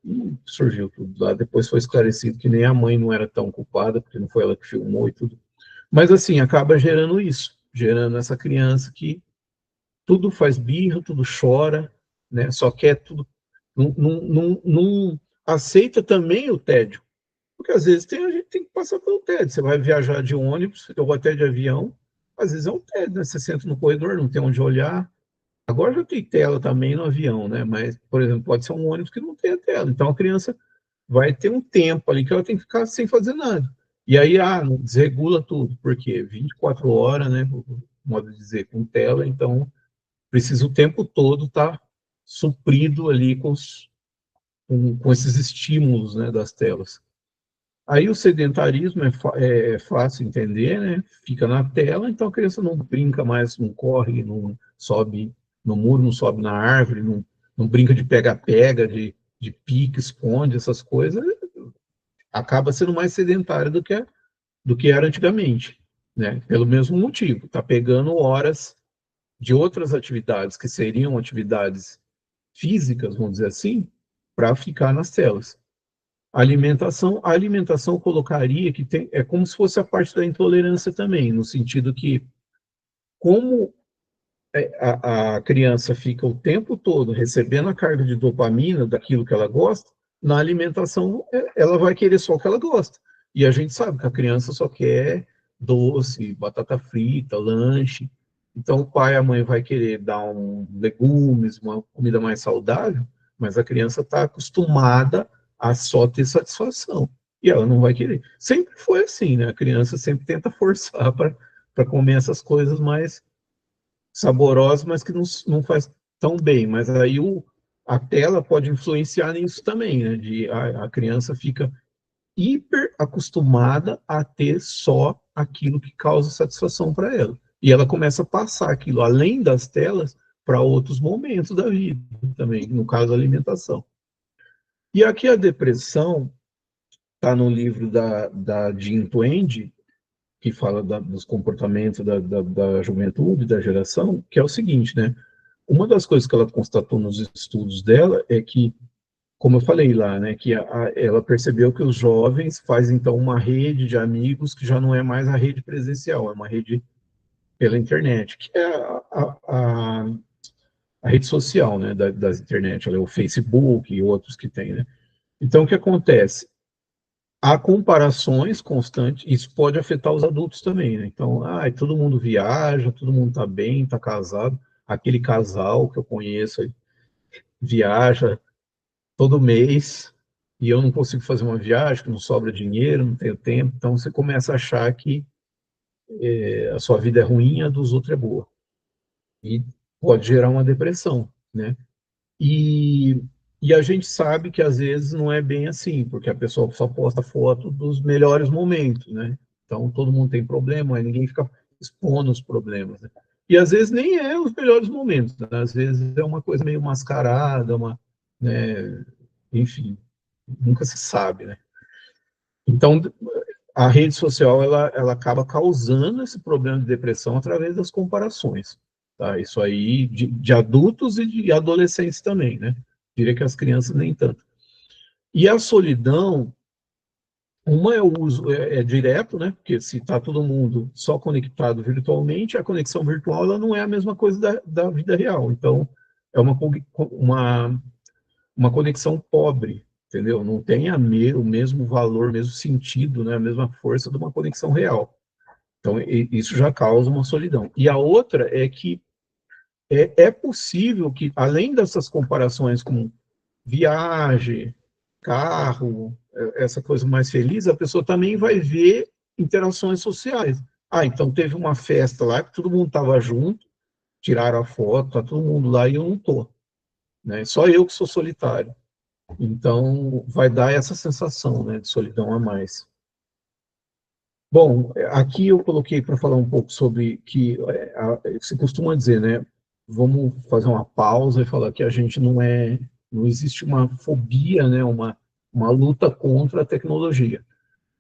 E surgiu tudo lá. Depois foi esclarecido que nem a mãe não era tão culpada, porque não foi ela que filmou e tudo. Mas, assim, acaba gerando isso, gerando essa criança que tudo faz birra, tudo chora, né? Só quer tudo. Não aceita também o tédio. Porque às vezes a gente tem que passar pelo tédio. Você vai viajar de ônibus ou até de avião, às vezes é um tédio, né? Você senta no corredor, não tem onde olhar. Agora já tem tela também no avião, né? Mas, por exemplo, pode ser um ônibus que não tenha tela. Então a criança vai ter um tempo ali que ela tem que ficar sem fazer nada. E aí, desregula tudo, porque 24 horas, né, modo de dizer, com tela, então precisa o tempo todo estar suprido ali com esses estímulos, né, das telas. Aí o sedentarismo é fácil entender, né? Fica na tela, então a criança não brinca mais, não corre, não sobe no muro, não sobe na árvore, não brinca de pega-pega, de pique, esconde, essas coisas, acaba sendo mais sedentário do que era antigamente, né? Pelo mesmo motivo, está pegando horas de outras atividades que seriam atividades físicas, vamos dizer assim, para ficar nas telas. A alimentação colocaria que é como se fosse a parte da intolerância também, no sentido que, como a criança fica o tempo todo recebendo a carga de dopamina daquilo que ela gosta, na alimentação ela vai querer só o que ela gosta. E a gente sabe que a criança só quer doce, batata frita, lanche. Então o pai e a mãe vai querer dar legumes, uma comida mais saudável, mas a criança está acostumada a só ter satisfação. E ela não vai querer. Sempre foi assim, né? A criança sempre tenta forçar para comer essas coisas mais saborosa, mas que não faz tão bem. Mas aí a tela pode influenciar nisso também, né? A criança fica hiper acostumada a ter só aquilo que causa satisfação para ela. E ela começa a passar aquilo, além das telas, para outros momentos da vida também, no caso, a alimentação. E aqui a depressão está no livro da Jean Twenge, que fala dos comportamentos da juventude, da geração, que é o seguinte, né? Uma das coisas que ela constatou nos estudos dela é que, como eu falei lá, né, que ela percebeu que os jovens fazem, então, uma rede de amigos que já não é mais a rede presencial, é uma rede pela internet, que é a rede social, né, das internet, o Facebook e outros que tem, né? Então, o que acontece? Há comparações constantes, isso pode afetar os adultos também, né? Então, todo mundo viaja, todo mundo está bem, está casado, aquele casal que eu conheço viaja todo mês e eu não consigo fazer uma viagem, que não sobra dinheiro, não tenho tempo, então você começa a achar que a sua vida é ruim, a dos outros é boa. E pode gerar uma depressão, né? E, e a gente sabe que às vezes não é bem assim, porque a pessoa só posta foto dos melhores momentos, né? Então todo mundo tem problema, aí ninguém fica expondo os problemas, né? E às vezes nem é os melhores momentos, né? Às vezes é uma coisa meio mascarada, né? Enfim, nunca se sabe, né? Então a rede social ela acaba causando esse problema de depressão através das comparações, tá? Isso aí de adultos e de adolescentes também, né? Diria que as crianças nem tanto. E a solidão, uma é o uso direto, né? Porque se está todo mundo só conectado virtualmente, a conexão virtual ela não é a mesma coisa da vida real. Então é uma conexão pobre, entendeu? Não tem o mesmo valor, o mesmo sentido, né? A mesma força de uma conexão real. Então, isso já causa uma solidão. E a outra é que é possível que, além dessas comparações com viagem, carro, essa coisa mais feliz, a pessoa também vai ver interações sociais. Então teve uma festa lá que todo mundo estava junto, tiraram a foto, tá todo mundo lá e eu não tô, né? Só eu que sou solitário. Então vai dar essa sensação, né, de solidão a mais. Bom, aqui eu coloquei para falar um pouco sobre que se costuma dizer, né? Vamos fazer uma pausa e falar que a gente não existe uma fobia, né? Uma luta contra a tecnologia.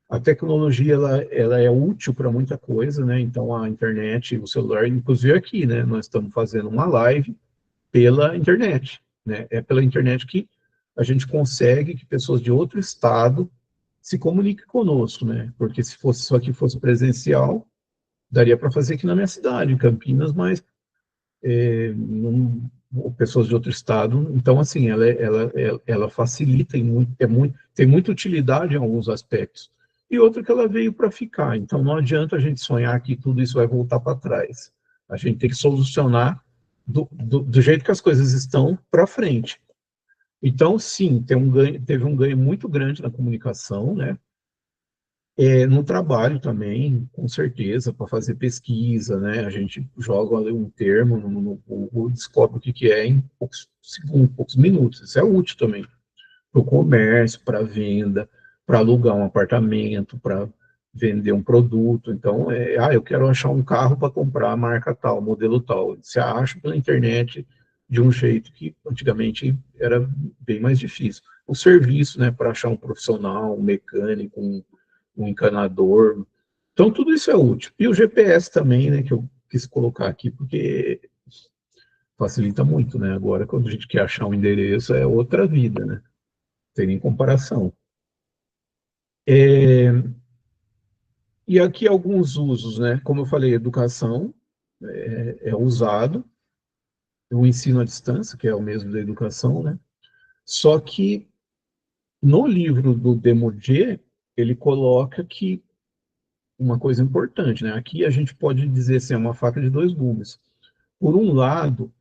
A tecnologia ela é útil para muita coisa, né? Então a internet, o celular, inclusive aqui, né? Nós estamos fazendo uma live pela internet, né? É pela internet que a gente consegue que pessoas de outro estado se comunique conosco, né? Porque se fosse só que fosse presencial, daria para fazer aqui na minha cidade, em Campinas, mas pessoas de outro estado. Então, assim, ela facilita tem muita utilidade em alguns aspectos. E outra que ela veio para ficar. Então, não adianta a gente sonhar que tudo isso vai voltar para trás. A gente tem que solucionar do jeito que as coisas estão para frente. Então, sim, teve um ganho muito grande na comunicação, né? No trabalho também, com certeza, para fazer pesquisa, né? A gente joga ali um termo no Google, descobre o que é em poucos segundos, poucos minutos. Isso é útil também para o comércio, para a venda. para alugar um apartamento, para vender um produto. Então, eu quero achar um carro para comprar a marca tal, modelo tal. Você acha pela internet de um jeito que antigamente era bem mais difícil. O serviço, né, para achar um profissional, um mecânico, um encanador. Então, tudo isso é útil. E o GPS também, né, que eu quis colocar aqui, porque facilita muito, né? Agora, quando a gente quer achar um endereço, é outra vida, né? Não tem nem comparação. E aqui alguns usos, né? Como eu falei, educação é usado, o ensino à distância, que é o mesmo da educação, né? Só que no livro do Demordier, ele coloca que uma coisa importante, né? Aqui a gente pode dizer assim, é uma faca de dois gumes. Por um lado,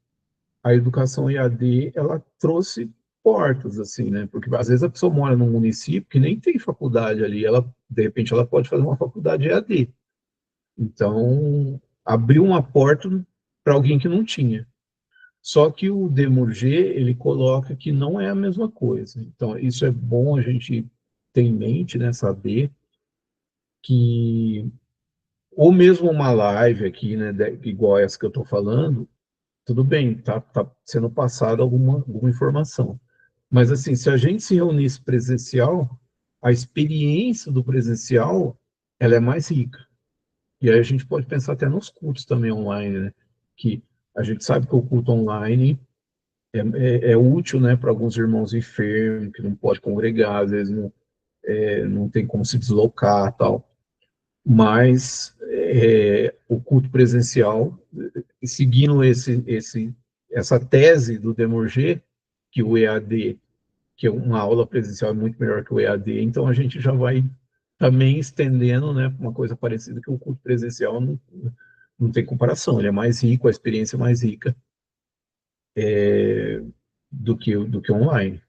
a educação EAD, ela trouxe portas, assim, né? Porque às vezes a pessoa mora num município que nem tem faculdade ali, ela, de repente, ela pode fazer uma faculdade EAD. Então, abriu uma porta para alguém que não tinha. Só que o Demurger, ele coloca que não é a mesma coisa. Então, isso é bom a gente ter em mente, né? Saber que, ou mesmo uma live aqui, né? Igual essa que eu estou falando, tudo bem, tá sendo passada alguma informação. Mas, assim, se a gente se reunisse presencial, a experiência do presencial, ela é mais rica. E aí a gente pode pensar até nos cultos também online, né? Que a gente sabe que o culto online é útil, né, para alguns irmãos enfermos, que não pode congregar, às vezes não tem como se deslocar tal. Mas o culto presencial, seguindo essa tese do Demorger, que o EAD, que uma aula presencial é muito melhor que o EAD, então a gente já vai também estendendo, né, uma coisa parecida, que o culto presencial não tem comparação, ele é mais rico, a experiência é mais rica do que online.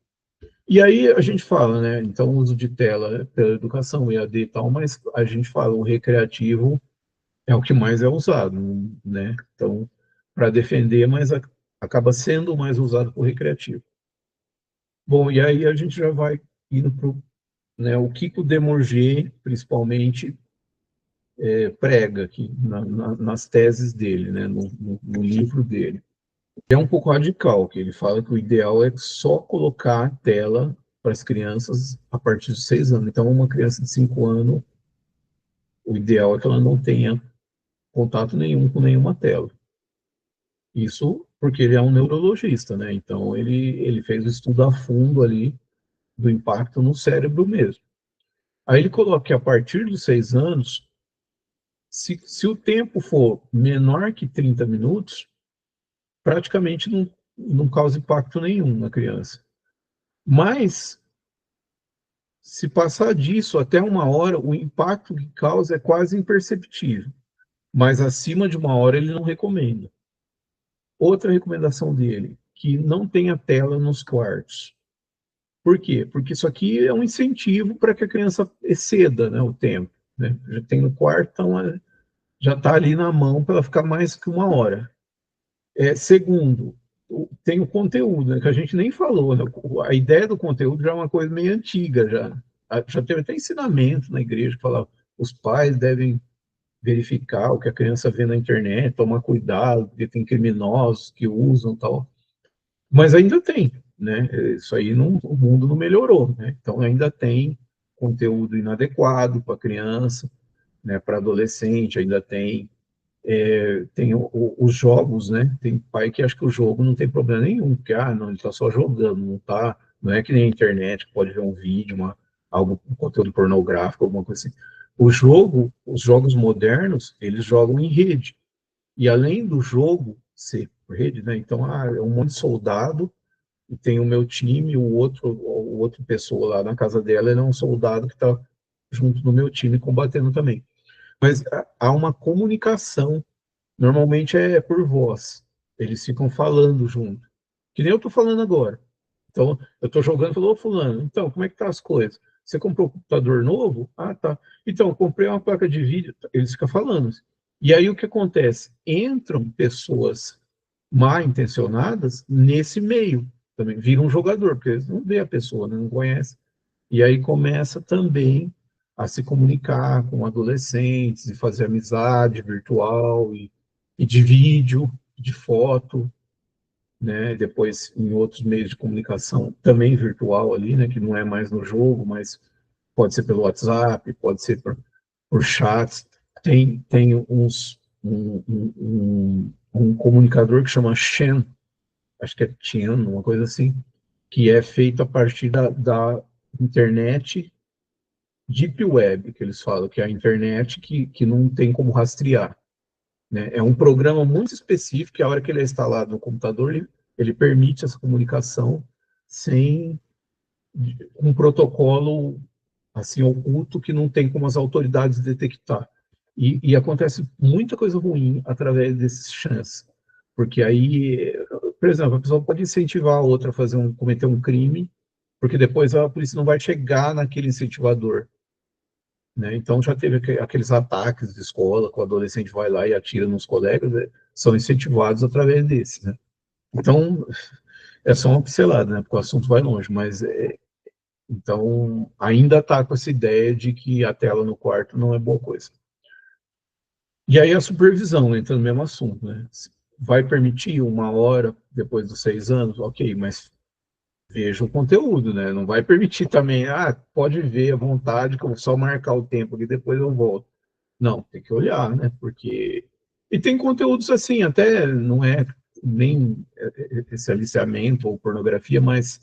E aí a gente fala, né, então o uso de tela pela educação, EAD e tal, mas a gente fala, o recreativo é o que mais é usado, né, então, para defender, mas acaba sendo mais usado por recreativo. Bom, e aí a gente já vai indo para né, o que o Demorger, principalmente, prega aqui nas teses dele, né, no livro dele. É um pouco radical, que ele fala que o ideal é só colocar a tela para as crianças a partir de 6 anos. Então, uma criança de 5 anos, o ideal é que ela não tenha contato nenhum com nenhuma tela. Isso porque ele é um neurologista, né? Então, ele fez o estudo a fundo ali do impacto no cérebro mesmo. Aí ele coloca que a partir dos 6 anos, se o tempo for menor que 30 minutos, praticamente não causa impacto nenhum na criança. Mas, se passar disso até 1 hora, o impacto que causa é quase imperceptível. Mas acima de 1 hora ele não recomenda. Outra recomendação dele, que não tenha tela nos quartos. Por quê? Porque isso aqui é um incentivo para que a criança exceda, né, o tempo. Né? Já tem no quarto, então já está ali na mão para ela ficar mais que 1 hora. Segundo, tem o conteúdo, né, que a gente nem falou. Né? A ideia do conteúdo já é uma coisa meio antiga. Já teve até ensinamento na igreja que falava os pais devem verificar o que a criança vê na internet, tomar cuidado, porque tem criminosos que usam tal. Mas ainda tem, né? Isso aí o mundo não melhorou, né? Então ainda tem conteúdo inadequado para criança, né? Para adolescente ainda tem os jogos, né? Tem pai que acha que o jogo não tem problema nenhum, porque não, ele está só jogando, não é que nem a internet, que pode ver um vídeo, um conteúdo pornográfico, alguma coisa assim. Os jogos modernos, eles jogam em rede. E além do jogo ser por rede, né? Então, é um monte de soldado, e tem o meu time, o outro pessoa lá na casa dela, ele é um soldado que está junto no meu time combatendo também. Mas há uma comunicação. Normalmente é por voz. Eles ficam falando junto. Que nem eu estou falando agora. Então, eu estou jogando e falo, ô fulano, então, como é que tá as coisas? Você comprou um computador novo? Ah, tá. Então, eu comprei uma placa de vídeo. Eles ficam falando. E aí o que acontece? Entram pessoas mal intencionadas nesse meio. Também viram um jogador, porque eles não vê a pessoa, né? Não conhecem. E aí começa também a se comunicar com adolescentes e fazer amizade virtual e de vídeo, de foto, né? Depois em outros meios de comunicação também virtual ali, né? Que não é mais no jogo, mas pode ser pelo WhatsApp, pode ser por chats. Tem um comunicador que chama Shen, acho que é Tian, uma coisa assim, que é feito a partir da internet Deep Web, que eles falam, que é a internet que não tem como rastrear. Né? É um programa muito específico, que a hora que ele é instalado no computador, ele permite essa comunicação sem um protocolo assim oculto que não tem como as autoridades detectar. E acontece muita coisa ruim através desses chances, porque aí, por exemplo, a pessoa pode incentivar a outra a cometer um crime, porque depois a polícia não vai chegar naquele incentivador. Né? Então já teve aqueles ataques de escola, que o adolescente vai lá e atira nos colegas, né? São incentivados através desse. Né? Então, é só uma pincelada, né? Porque o assunto vai longe, mas então ainda está com essa ideia de que a tela no quarto não é boa coisa. E aí a supervisão entra no mesmo assunto. Né? Vai permitir 1 hora depois dos 6 anos? Ok, mas veja o conteúdo, né? Não vai permitir também, pode ver à vontade, que eu vou só marcar o tempo aqui, depois eu volto. Não, tem que olhar, né? Porque. E tem conteúdos assim, até não é nem esse aliciamento ou pornografia, mas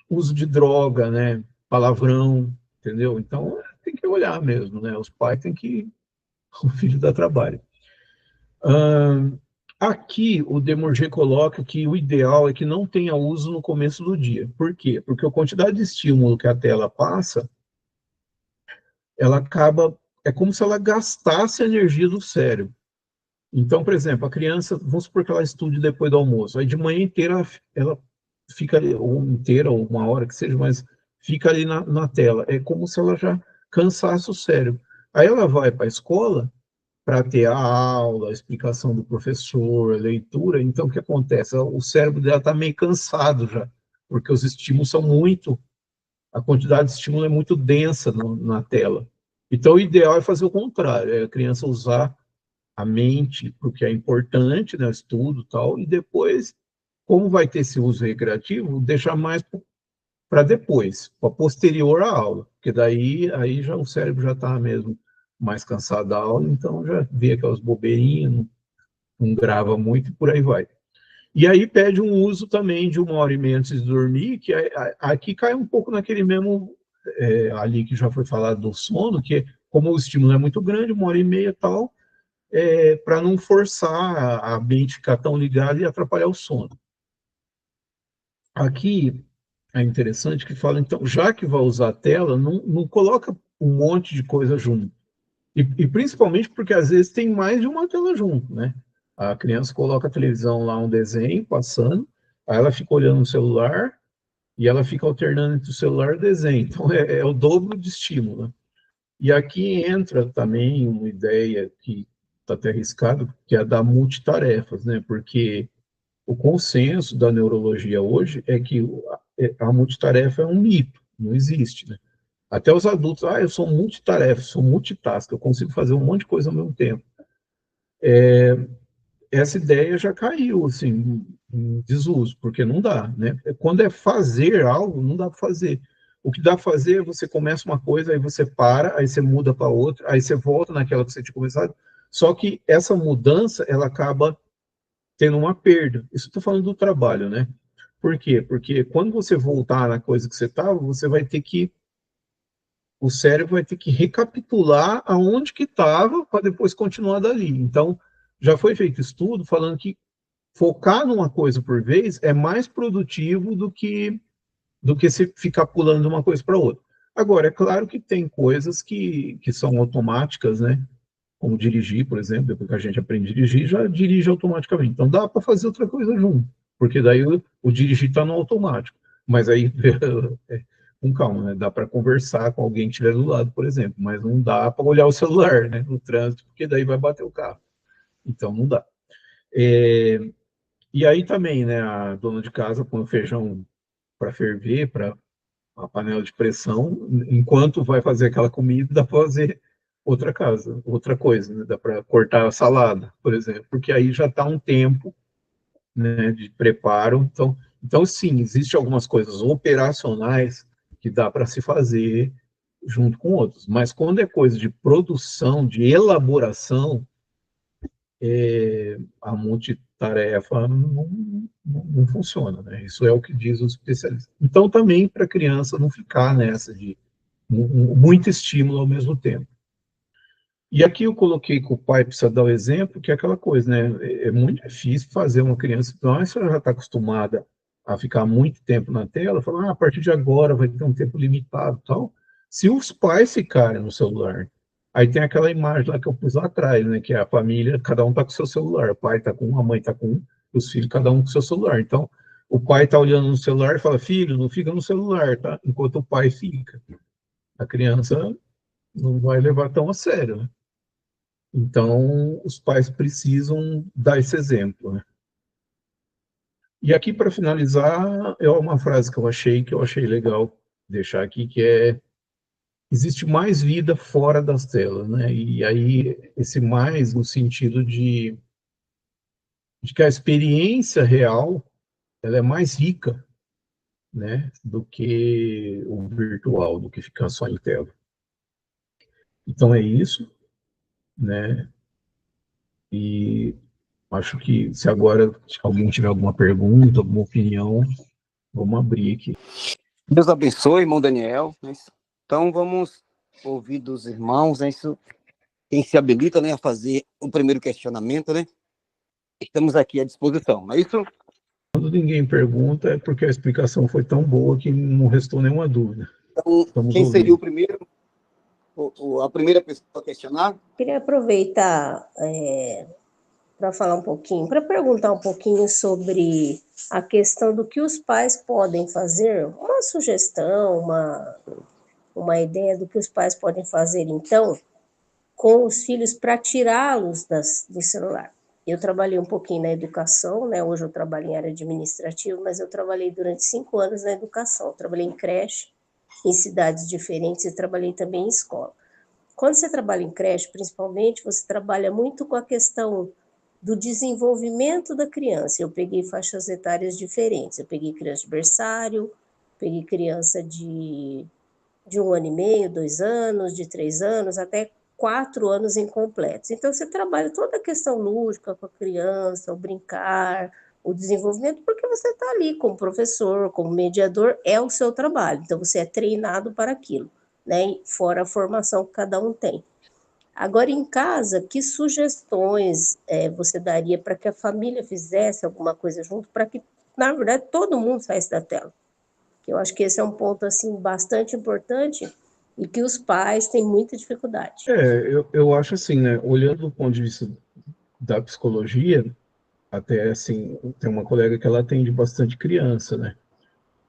uso de droga, né? Palavrão, entendeu? Então tem que olhar mesmo, né? Os pais têm que. O filho dá trabalho. Aqui o Demorger coloca que o ideal é que não tenha uso no começo do dia. Por quê? Porque a quantidade de estímulo que a tela passa, ela acaba. É como se ela gastasse a energia do cérebro. Então, por exemplo, a criança, vamos supor que ela estude depois do almoço, aí de manhã inteira ela fica ali, ou inteira, ou 1 hora que seja, mas fica ali na tela. É como se ela já cansasse o cérebro. Aí ela vai para a escola para ter a aula, a explicação do professor, a leitura. Então, o que acontece? O cérebro dela está meio cansado já, porque os estímulos são muito, a quantidade de estímulo é muito densa na tela. Então, o ideal é fazer o contrário, é a criança usar a mente porque é importante, né, estudo e tal, e depois, como vai ter esse uso recreativo, deixar mais para depois, para posterior à aula, porque daí aí já o cérebro já está mesmo mais cansado da aula, então já vê aquelas bobeirinhas, não grava muito e por aí vai. E aí pede um uso também de 1 hora e meia antes de dormir, que aqui cai um pouco naquele mesmo, ali que já foi falado do sono, que como o estímulo é muito grande, 1 hora e meia e tal, para não forçar a mente ficar tão ligada e atrapalhar o sono. Aqui é interessante que fala, então, já que vai usar a tela, não coloca um monte de coisa junto. E principalmente porque às vezes tem mais de uma tela junto, né? A criança coloca a televisão lá, um desenho passando, aí ela fica olhando no celular e ela fica alternando entre o celular e o desenho. Então é o dobro de estímulo. Né? E aqui entra também uma ideia que está até arriscado, que é a da multitarefas, né? Porque o consenso da neurologia hoje é que a multitarefa é um mito, não existe, né? Até os adultos, eu sou multitarefa, sou multitask, eu consigo fazer um monte de coisa ao mesmo tempo. Essa ideia já caiu, assim, em desuso, porque não dá, né? Quando é fazer algo, não dá para fazer. O que dá para fazer é você começa uma coisa, aí você para, aí você muda para outra, aí você volta naquela que você tinha começado. Só que essa mudança, ela acaba tendo uma perda. Isso eu estou falando do trabalho, né? Por quê? Porque quando você voltar na coisa que você estava, você vai ter que o cérebro vai ter que recapitular aonde que estava para depois continuar dali. Então, já foi feito estudo falando que focar numa coisa por vez é mais produtivo do que se ficar pulando de uma coisa para outra. Agora, é claro que tem coisas que são automáticas, né? Como dirigir, por exemplo, depois que a gente aprende a dirigir, já dirige automaticamente. Então dá para fazer outra coisa junto, porque daí o dirigir está no automático. Mas aí, com calma, né? Dá para conversar com alguém que estiver do lado, por exemplo, mas não dá para olhar o celular, né, no trânsito, porque daí vai bater o carro. Então não dá. E aí também, né, a dona de casa põe o feijão para ferver, para a panela de pressão, enquanto vai fazer aquela comida, dá para fazer outra coisa, né? Dá para cortar a salada, por exemplo, porque aí já está um tempo, né, de preparo. Então, sim, existem algumas coisas operacionais que dá para se fazer junto com outros, mas quando é coisa de produção, de elaboração, a multitarefa não funciona, né? Isso é o que diz os especialistas. Então, também para a criança não ficar nessa de muito estímulo ao mesmo tempo. E aqui eu coloquei que o pai precisa dar o exemplo, que é aquela coisa, né? É muito difícil fazer uma criança, então, se ela já está acostumada a ficar muito tempo na tela, falar, a partir de agora vai ter um tempo limitado e tal. Se os pais ficarem no celular, aí tem aquela imagem lá que eu pus lá atrás, né? Que é a família, cada um está com o seu celular, o pai está com um, a mãe está com um, os filhos, cada um com o seu celular. Então, o pai está olhando no celular e fala, filho, não fica no celular, tá? Enquanto o pai fica. A criança não vai levar tão a sério, né? Então, os pais precisam dar esse exemplo, né? E aqui, para finalizar, é uma frase que eu achei legal deixar aqui, que é: existe mais vida fora das telas, né? E aí, esse mais no sentido de que a experiência real, ela é mais rica, né, do que o virtual, do que ficar só em tela. Então, é isso, né? E acho que se agora alguém tiver alguma pergunta, alguma opinião, vamos abrir aqui. Deus abençoe, irmão Daniel. Então, vamos ouvir dos irmãos, né? Isso, quem se habilita, né, a fazer o primeiro questionamento, né? Estamos aqui à disposição, não é isso? Quando ninguém pergunta, é porque a explicação foi tão boa que não restou nenhuma dúvida. Então, Estamos quem seria ouvindo. o primeiro, a primeira pessoa a questionar? Queria aproveitar para falar um pouquinho, para perguntar um pouquinho sobre a questão do que os pais podem fazer, uma sugestão, uma ideia do que os pais podem fazer, então, com os filhos para tirá-los do celular. Eu trabalhei um pouquinho na educação, né? Hoje eu trabalho em área administrativa, mas eu trabalhei durante 5 anos na educação. Eu trabalhei em creche, em cidades diferentes, e trabalhei também em escola. Quando você trabalha em creche, principalmente, você trabalha muito com a questão do desenvolvimento da criança. Eu peguei faixas etárias diferentes. Eu peguei criança de berçário, peguei criança de 1 ano e meio, 2 anos, de 3 anos, até 4 anos incompletos. Então, você trabalha toda a questão lúdica com a criança, o brincar, o desenvolvimento, porque você está ali como professor, como mediador, é o seu trabalho. Então, você é treinado para aquilo, né? Fora a formação que cada um tem. Agora, em casa, que sugestões você daria para que a família fizesse alguma coisa junto, para que, na verdade, todo mundo saísse da tela? Eu acho que esse é um ponto assim bastante importante e que os pais têm muita dificuldade. Eu acho assim, né? Olhando do ponto de vista da psicologia, até assim, tem uma colega que ela atende bastante criança, né?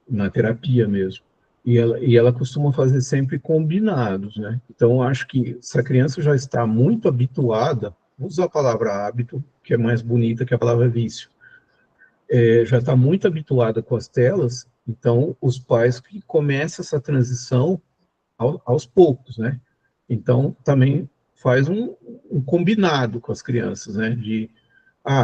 Na terapia mesmo. E ela costuma fazer sempre combinados, né? Então, eu acho que se a criança já está muito habituada, vou usar a palavra hábito, que é mais bonita que a palavra vício, já está muito habituada com as telas, então os pais que começam essa transição aos poucos, né? Então, também faz um combinado com as crianças, né?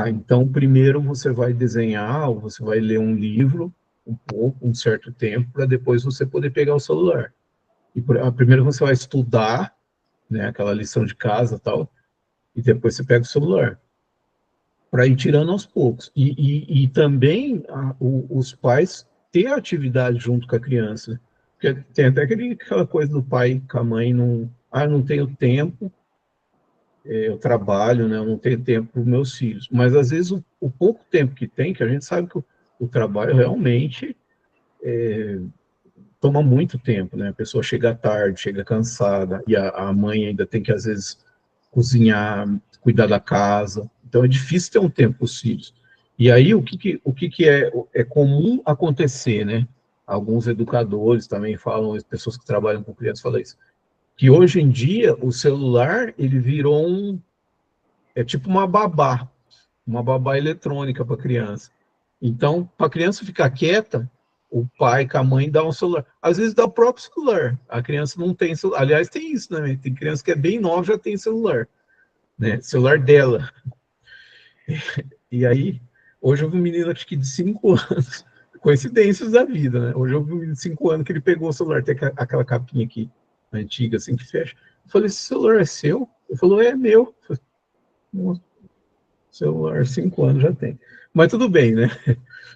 Então primeiro você vai desenhar, ou você vai ler um livro, um pouco, um certo tempo, para depois você poder pegar o celular. E primeiro você vai estudar, né? Aquela lição de casa e tal, e depois você pega o celular. Para ir tirando aos poucos. E também os pais ter atividade junto com a criança. Porque tem até aquela coisa do pai com a mãe, não tenho tempo, eu trabalho, né, eu não tenho tempo para os meus filhos. Mas às vezes o pouco tempo que tem, que a gente sabe que o trabalho realmente toma muito tempo, né? A pessoa chega tarde, chega cansada, e a mãe ainda tem que, às vezes, cozinhar, cuidar da casa. Então, é difícil ter um tempo para os filhos. E aí, o que é comum acontecer, né? Alguns educadores também falam, as pessoas que trabalham com crianças falam isso, que hoje em dia o celular, ele virou é tipo uma babá eletrônica para a criança. Então, para a criança ficar quieta, o pai com a mãe dá um celular. Às vezes dá o próprio celular. A criança não tem celular. Aliás, tem isso, né? Tem criança que é bem nova já tem celular, né? Celular dela. E aí, hoje eu vi um menino, acho que de 5 anos, coincidências da vida, né? Hoje eu vi um menino de 5 anos que ele pegou o celular, tem aquela capinha aqui, antiga, assim, que fecha. Eu falei, esse celular é seu? Ele falou, é meu. Eu falei, celular, 5 anos já tem. Mas tudo bem, né?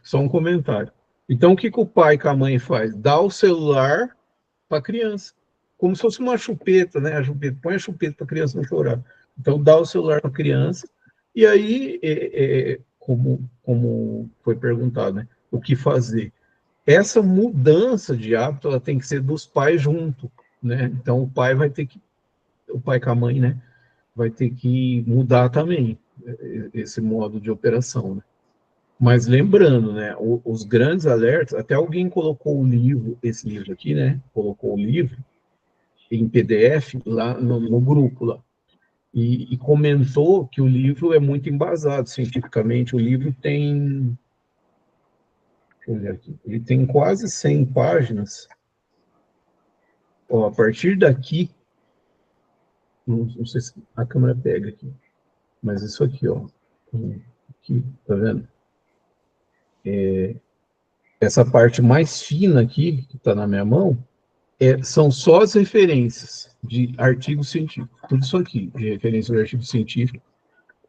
Só um comentário. Então, o que o pai com a mãe faz? Dá o celular para a criança. Como se fosse uma chupeta, né? A chupeta, põe a chupeta para a criança não chorar. Então, dá o celular para a criança. E aí, como foi perguntado, né? O que fazer? Essa mudança de hábito, ela tem que ser dos pais junto, né? Então, o pai com a mãe, né? Vai ter que mudar também esse modo de operação, né? Mas lembrando, né, os grandes alertas, até alguém colocou o livro, esse livro aqui, né, colocou o livro em PDF lá no grupo lá, e comentou que o livro é muito embasado cientificamente, o livro tem, deixa eu ver aqui, ele tem quase 100 páginas, ó, a partir daqui, não sei se a câmera pega aqui, mas isso aqui, ó, aqui, tá vendo? Essa parte mais fina aqui, que está na minha mão, são só as referências de artigos científicos. Tudo isso aqui, de referência de artigo científico,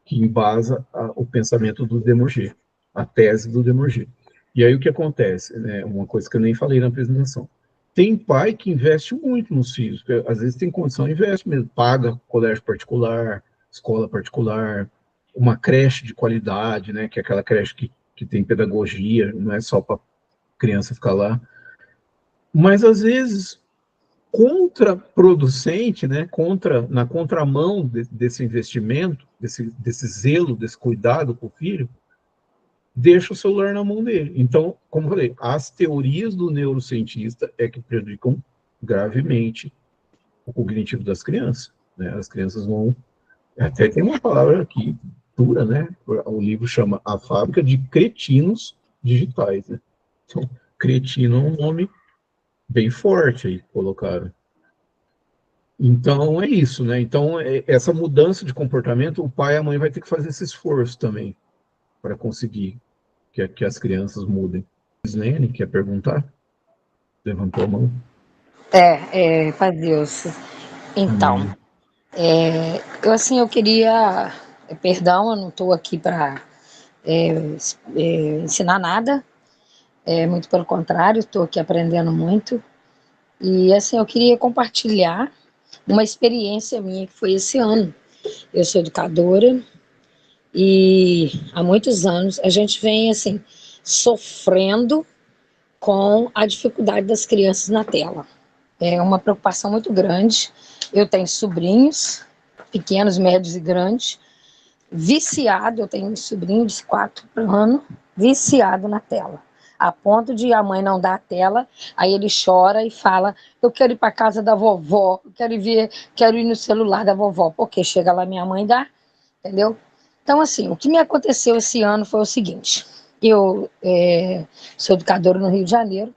que embasa o pensamento do Demorger, a tese do Demorger. E aí o que acontece? Né, uma coisa que eu nem falei na apresentação. Tem pai que investe muito nos filhos, porque às vezes tem condição, investe mesmo, paga colégio particular, escola particular, uma creche de qualidade, né, que é aquela creche que tem pedagogia, não é só para criança ficar lá. Mas às vezes contraproducente, né, na contramão desse investimento, desse zelo, desse cuidado com o filho, deixa o celular na mão dele. Então, como eu falei, as teorias do neurocientista é que prejudicam gravemente o cognitivo das crianças. Né? As crianças vão... Até tem uma palavra aqui, dura, né? O livro chama A Fábrica de Cretinos Digitais. Né? Então, cretino é um nome bem forte aí, colocaram. Então, é isso, né? Então, essa mudança de comportamento, o pai e a mãe vai ter que fazer esse esforço também para conseguir que as crianças mudem. Slene, quer perguntar? Levantou a mão. Fazilson. Então, eu queria, perdão, eu não estou aqui para ensinar nada, muito pelo contrário, estou aqui aprendendo muito, e assim, eu queria compartilhar uma experiência minha que foi esse ano. Eu sou educadora e há muitos anos a gente vem assim, sofrendo com a dificuldade das crianças na tela. É uma preocupação muito grande. Eu tenho sobrinhos, pequenos, médios e grandes, viciado. Eu tenho um sobrinho de 4 anos, viciado na tela, a ponto de a mãe não dar a tela, aí ele chora e fala, eu quero ir para casa da vovó, quero ir no celular da vovó, porque chega lá minha mãe dá, entendeu? Então, assim, o que me aconteceu esse ano foi o seguinte, eu sou educadora no Rio de Janeiro,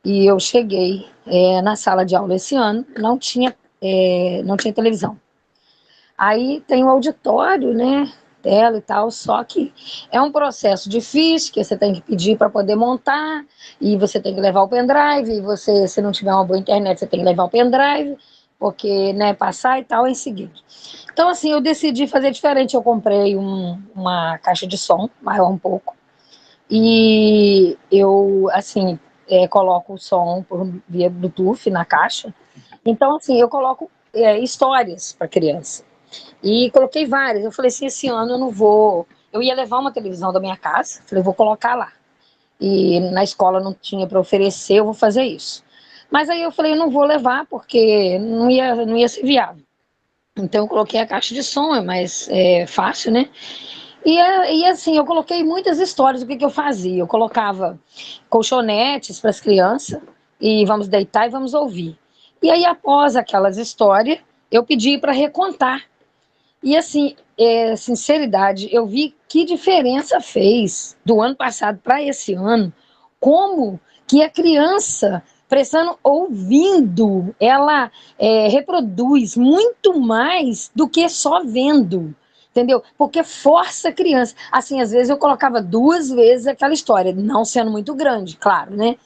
e eu cheguei na sala de aula esse ano, não tinha televisão. Aí tem o auditório, né, tela e tal, só que é um processo difícil, que você tem que pedir para poder montar, e você tem que levar o pendrive, e se não tiver uma boa internet, você tem que levar o pendrive, porque, né, passar e tal é em seguida. Então, assim, eu decidi fazer diferente, eu comprei uma caixa de som, maior um pouco, e eu, assim, coloco o som por via Bluetooth na caixa. Então, assim, eu coloco histórias para criança. E coloquei várias. Eu falei assim, esse ano eu não vou... Eu ia levar uma televisão da minha casa, falei, vou colocar lá. E na escola não tinha para oferecer, eu vou fazer isso. Mas aí eu falei, eu não vou levar, porque não ia ser viável. Então eu coloquei a caixa de som, é mais fácil, né? E assim, eu coloquei muitas histórias do que eu fazia. Eu colocava colchonetes para as crianças, e vamos deitar e vamos ouvir. E aí, após aquelas histórias, eu pedi para recontar. E assim, sinceridade, eu vi que diferença fez do ano passado para esse ano como que a criança, prestando, ouvindo, ela reproduz muito mais do que só vendo, entendeu? Porque força a criança. Assim, às vezes eu colocava 2 vezes aquela história, não sendo muito grande, claro, né?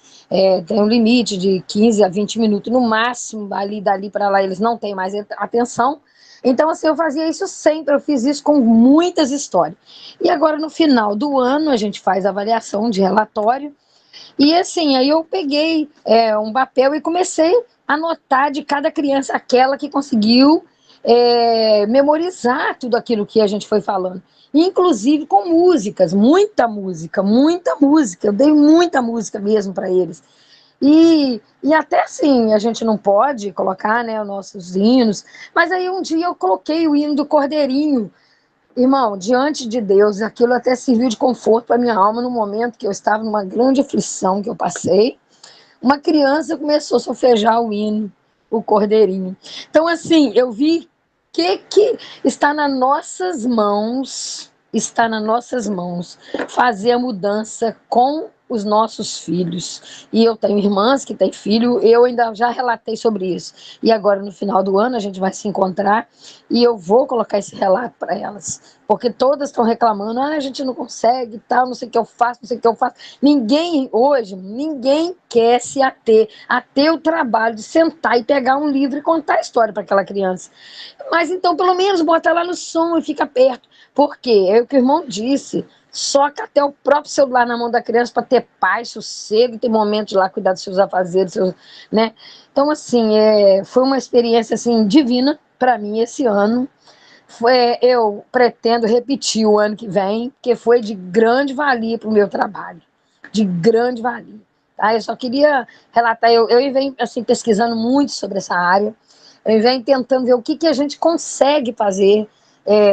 Tem um limite de 15 a 20 minutos no máximo, ali, dali para lá eles não têm mais atenção. Então, assim, eu fazia isso sempre, eu fiz isso com muitas histórias. E agora, no final do ano, a gente faz avaliação de relatório, e assim, aí eu peguei um papel e comecei a anotar de cada criança aquela que conseguiu memorizar tudo aquilo que a gente foi falando. Inclusive com músicas, muita música, muita música. Eu dei muita música mesmo para eles. E até assim, a gente não pode colocar, né, os nossos hinos, mas aí um dia eu coloquei o hino do Cordeirinho. Irmão, diante de Deus, aquilo até serviu de conforto para minha alma no momento que eu estava numa grande aflição que eu passei. Uma criança começou a solfejar o hino, o Cordeirinho. Então, assim, eu vi que está nas nossas mãos fazer a mudança com os nossos filhos. E eu tenho irmãs que têm filho, eu ainda já relatei sobre isso. E agora, no final do ano, a gente vai se encontrar e eu vou colocar esse relato para elas. Porque todas estão reclamando, a gente não consegue, tal, não sei o que eu faço, não sei o que eu faço. Ninguém quer se ater o trabalho de sentar e pegar um livro e contar a história para aquela criança. Mas então, pelo menos, bota lá no som e fica perto. Por quê? É o que o irmão disse. Soca até o próprio celular na mão da criança para ter paz, sossego, ter momento de lá cuidar dos seus afazeres, né? Então, assim, foi uma experiência assim, divina para mim esse ano. Eu pretendo repetir o ano que vem, porque foi de grande valia para o meu trabalho. De grande valia. Tá? Eu só queria relatar, eu venho assim, pesquisando muito sobre essa área, eu venho tentando ver o que a gente consegue fazer,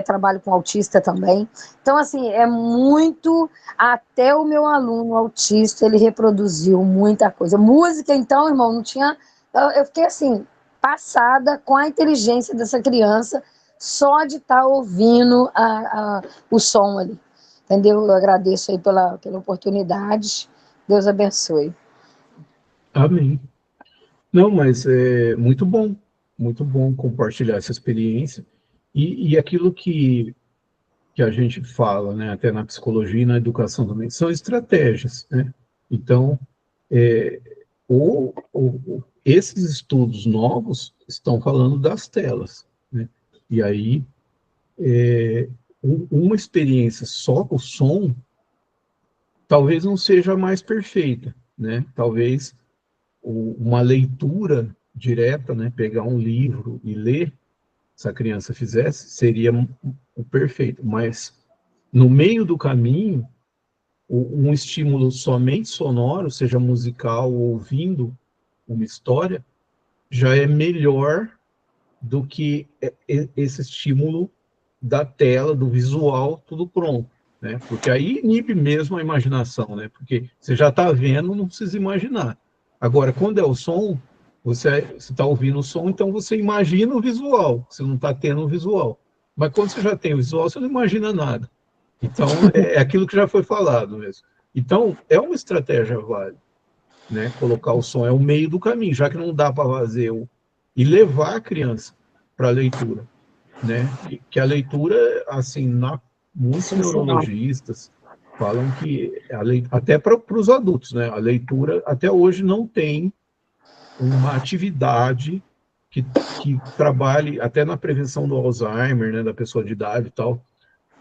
trabalho com autista também. Então, assim, é muito... Até o meu aluno autista, ele reproduziu muita coisa. Música, então, irmão, não tinha... Eu fiquei, assim, passada com a inteligência dessa criança, só de estar ouvindo o som ali. Entendeu? Eu agradeço aí pela oportunidade. Deus abençoe. Amém. Não, mas é muito bom compartilhar essa experiência. E aquilo que a gente fala, né, até na psicologia e na educação também, são estratégias, né? Então, é, esses estudos novos estão falando das telas, né? E aí, uma experiência só com o som talvez não seja a mais perfeita, né? Talvez uma leitura direta, né, pegar um livro e ler, se a criança fizesse, seria o perfeito. Mas no meio do caminho, um estímulo somente sonoro, seja musical ou ouvindo uma história, já é melhor do que esse estímulo da tela, do visual, tudo pronto, né? Porque aí inibe mesmo a imaginação, né? Porque você já está vendo, não precisa imaginar. Agora, quando é o som, você está ouvindo o som, então você imagina o visual, você não está tendo o visual. Mas quando você já tem o visual, você não imagina nada. Então, é aquilo que já foi falado mesmo. Então, é uma estratégia válida, né? Colocar o som é o meio do caminho, já que não dá para fazer e levar a criança para a leitura, né? Que a leitura, assim, muitos Sim, senhor. neurologistas falam que até para os adultos, né? A leitura até hoje não tem uma atividade que trabalhe até na prevenção do Alzheimer, né? Da pessoa de idade e tal,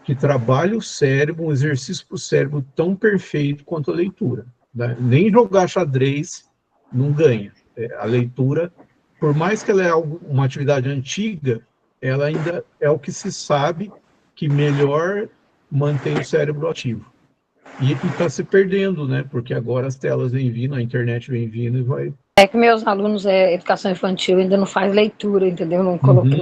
que trabalhe o cérebro, um exercício para o cérebro tão perfeito quanto a leitura, né? Nem jogar xadrez não ganha. A leitura, por mais que ela é uma atividade antiga, ela ainda é o que se sabe que melhor mantém o cérebro ativo. E está se perdendo, né? Porque agora as telas vêm vindo, a internet vem vindo e vai... É que meus alunos educação infantil ainda não faz leitura, entendeu? Não coloquei,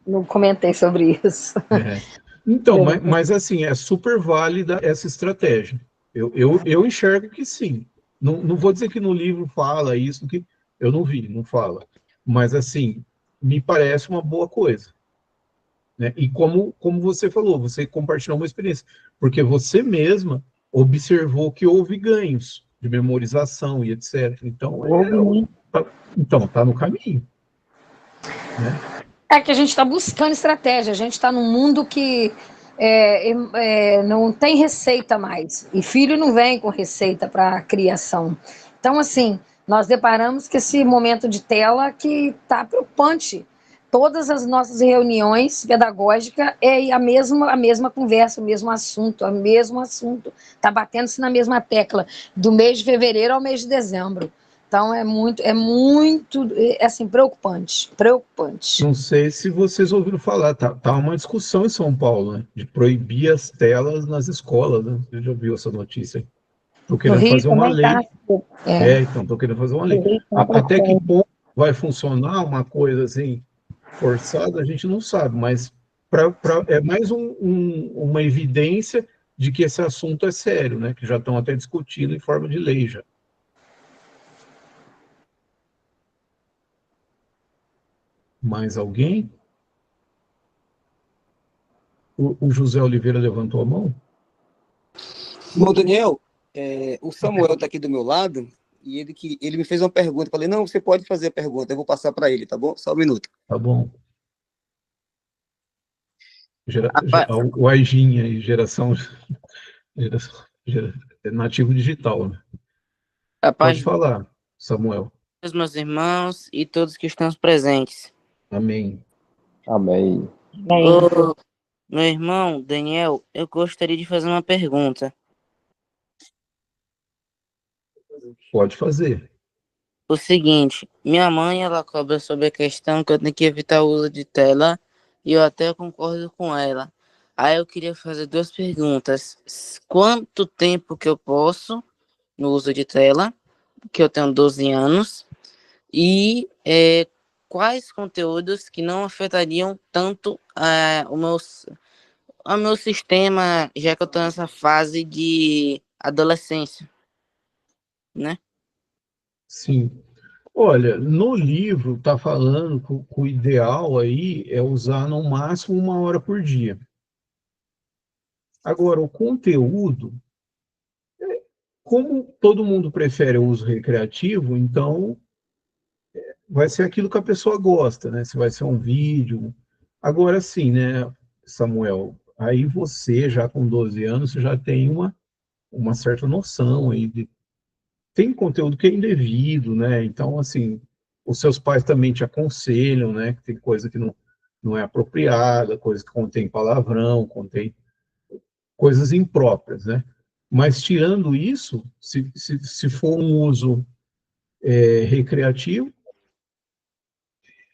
não comentei sobre isso. É. Então, mas assim, é super válida essa estratégia. Eu enxergo que sim. Não vou dizer que no livro fala isso, que eu não vi, não fala. Mas assim, me parece uma boa coisa, né? E como você falou, você compartilhou uma experiência, porque você mesma observou que houve ganhos, de memorização e etc. Então, Ouve, tá no caminho, né? É que a gente está buscando estratégia, a gente está num mundo que não tem receita mais, e filho não vem com receita para criação. Então, assim, nós deparamos com esse momento de tela que está preocupante. Todas as nossas reuniões pedagógicas é a mesma conversa, o mesmo assunto, o mesmo assunto. Está batendo-se na mesma tecla, do mês de fevereiro ao mês de dezembro. Então, assim, preocupante, preocupante. Não sei se vocês ouviram falar, tá uma discussão em São Paulo, né, de proibir as telas nas escolas, né? Você já viu essa notícia? Estão No querendo Rio fazer uma também lei. está. É, Então, estão querendo fazer uma no lei. Rio está Até que preocupante. ponto vai funcionar uma coisa assim, forçada, a gente não sabe, mas é mais uma evidência de que esse assunto é sério, né? Que já estão até discutindo em forma de lei já. Mais alguém? O José Oliveira levantou a mão? Bom, Daniel, o Samuel está aqui do meu lado e ele me fez uma pergunta. Eu falei, não, você pode fazer a pergunta, eu vou passar para ele, tá bom? Só um minuto. Tá bom. Rapaz, O Aijinha e nativo digital, né? Pode Rapaz, falar, Samuel. meus irmãos e todos que estão presentes. Amém. Amém. Bem, Ô, meu irmão, Daniel, eu gostaria de fazer uma pergunta. Pode fazer. O seguinte, minha mãe, ela cobra sobre a questão que eu tenho que evitar o uso de tela e eu até concordo com ela. Aí eu queria fazer duas perguntas. Quanto tempo que eu posso no uso de tela, que eu tenho 12 anos, e quais conteúdos que não afetariam tanto o meu sistema, já que eu estou nessa fase de adolescência, né? Sim. Olha, no livro está falando que o ideal aí é usar no máximo 1 hora por dia. Agora, o conteúdo, como todo mundo prefere o uso recreativo, então vai ser aquilo que a pessoa gosta, né? Se vai ser um vídeo. Agora sim, né, Samuel? Aí você, já com 12 anos, você já tem uma certa noção aí de. Tem conteúdo que é indevido, né? Então, assim, os seus pais também te aconselham, né? Que tem coisa que não é apropriada, coisa que contém palavrão, contém coisas impróprias, né? Mas tirando isso, se for um uso recreativo,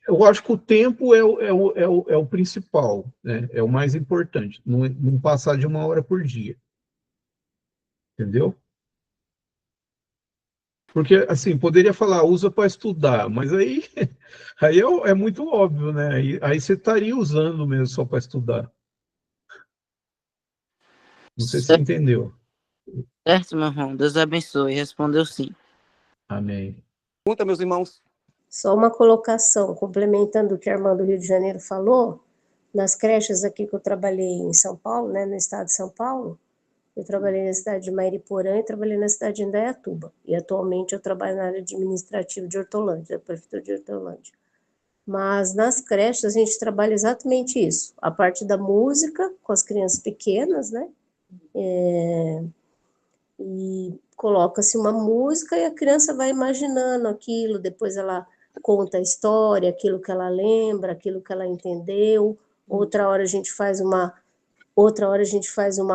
eu acho que o tempo é o principal, né? É o mais importante, não passar de 1 hora por dia, entendeu? Porque, assim, poderia falar, usa para estudar, mas aí, aí é muito óbvio, né? Aí você estaria usando mesmo só para estudar. Não sei se você entendeu. Certo, meu irmão? Deus abençoe. Respondeu sim. Amém. pergunta, meus irmãos. Só uma colocação, complementando o que a irmã do Rio de Janeiro falou, nas creches aqui que eu trabalhei em São Paulo, né, no estado de São Paulo, eu trabalhei na cidade de Mairiporã e trabalhei na cidade de Indaiatuba. E atualmente eu trabalho na área administrativa de Hortolândia, da prefeitura de Hortolândia. Mas nas creches a gente trabalha exatamente isso, a parte da música com as crianças pequenas, né? E coloca-se uma música e a criança vai imaginando aquilo, depois ela conta a história, aquilo que ela lembra, aquilo que ela entendeu. Outra hora a gente faz uma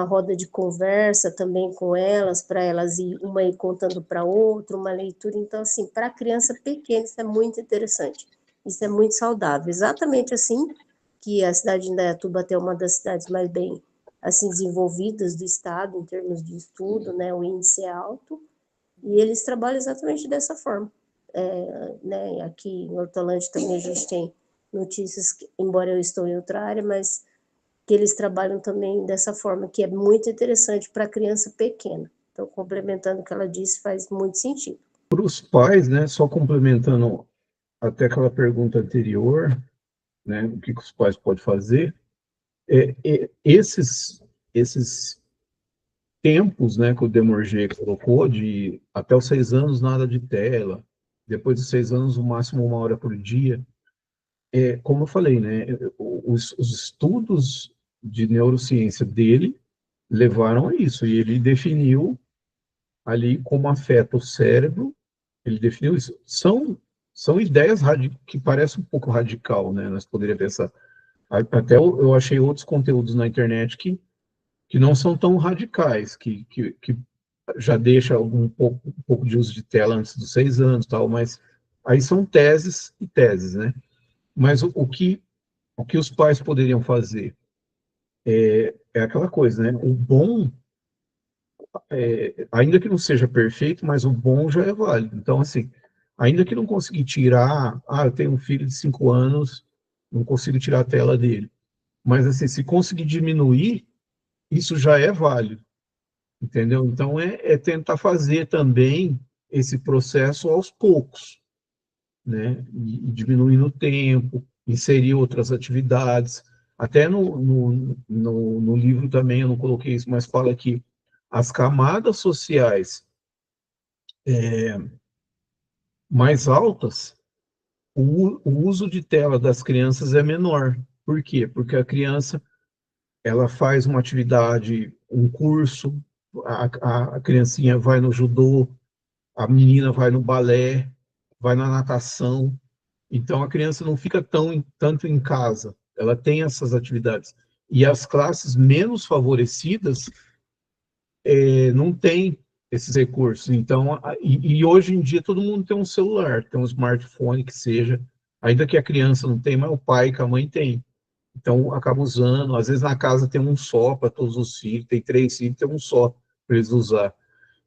roda de conversa também com elas, para elas ir uma ir contando para outra, uma leitura. Então, assim, para a criança pequena, isso é muito interessante. Isso é muito saudável. Exatamente assim que a cidade de Indaiatuba é uma das cidades mais bem assim desenvolvidas do estado em termos de estudo, né? O índice é alto e eles trabalham exatamente dessa forma. Né? Aqui em Hortolândia também a gente tem notícias, embora eu estou em outra área, mas que eles trabalham também dessa forma, que é muito interessante para a criança pequena. Então, complementando o que ela disse, faz muito sentido. Para os pais, né, só complementando até aquela pergunta anterior, né, o que os pais podem fazer, esses tempos, né, que o Demorger colocou, de até os 6 anos nada de tela, depois dos 6 anos o máximo 1 hora por dia. Como eu falei, né, os estudos de neurociência dele levaram a isso, e ele definiu ali como afeta o cérebro, ele definiu isso. São ideias que parecem um pouco radical, né, nós poderíamos pensar. Até eu achei outros conteúdos na internet que não são tão radicais, que já deixa um pouco de uso de tela antes dos 6 anos, tal, mas aí são teses e teses, né? Mas o que os pais poderiam fazer é aquela coisa, né? O bom, ainda que não seja perfeito, mas o bom já é válido. Então, assim, ainda que não conseguir tirar, eu tenho um filho de 5 anos, não consigo tirar a tela dele. Mas, assim, se conseguir diminuir, isso já é válido, entendeu? Então, é tentar fazer também esse processo aos poucos, né? E diminuindo o tempo, inserir outras atividades. Até no livro também eu não coloquei isso, mas fala que as camadas sociais mais altas, o uso de tela das crianças é menor. Por quê? Porque a criança ela faz uma atividade, um curso, a criancinha vai no judô, a menina vai no balé, vai na natação. Então, a criança não fica tanto em casa, ela tem essas atividades. E as classes menos favorecidas não têm esses recursos. Então, e hoje em dia todo mundo tem um celular, tem um smartphone que seja, ainda que a criança não tenha, mas o pai e a mãe tem. Então, acaba usando, às vezes na casa tem um só para todos os filhos, tem 3 filhos, tem um só para eles usar.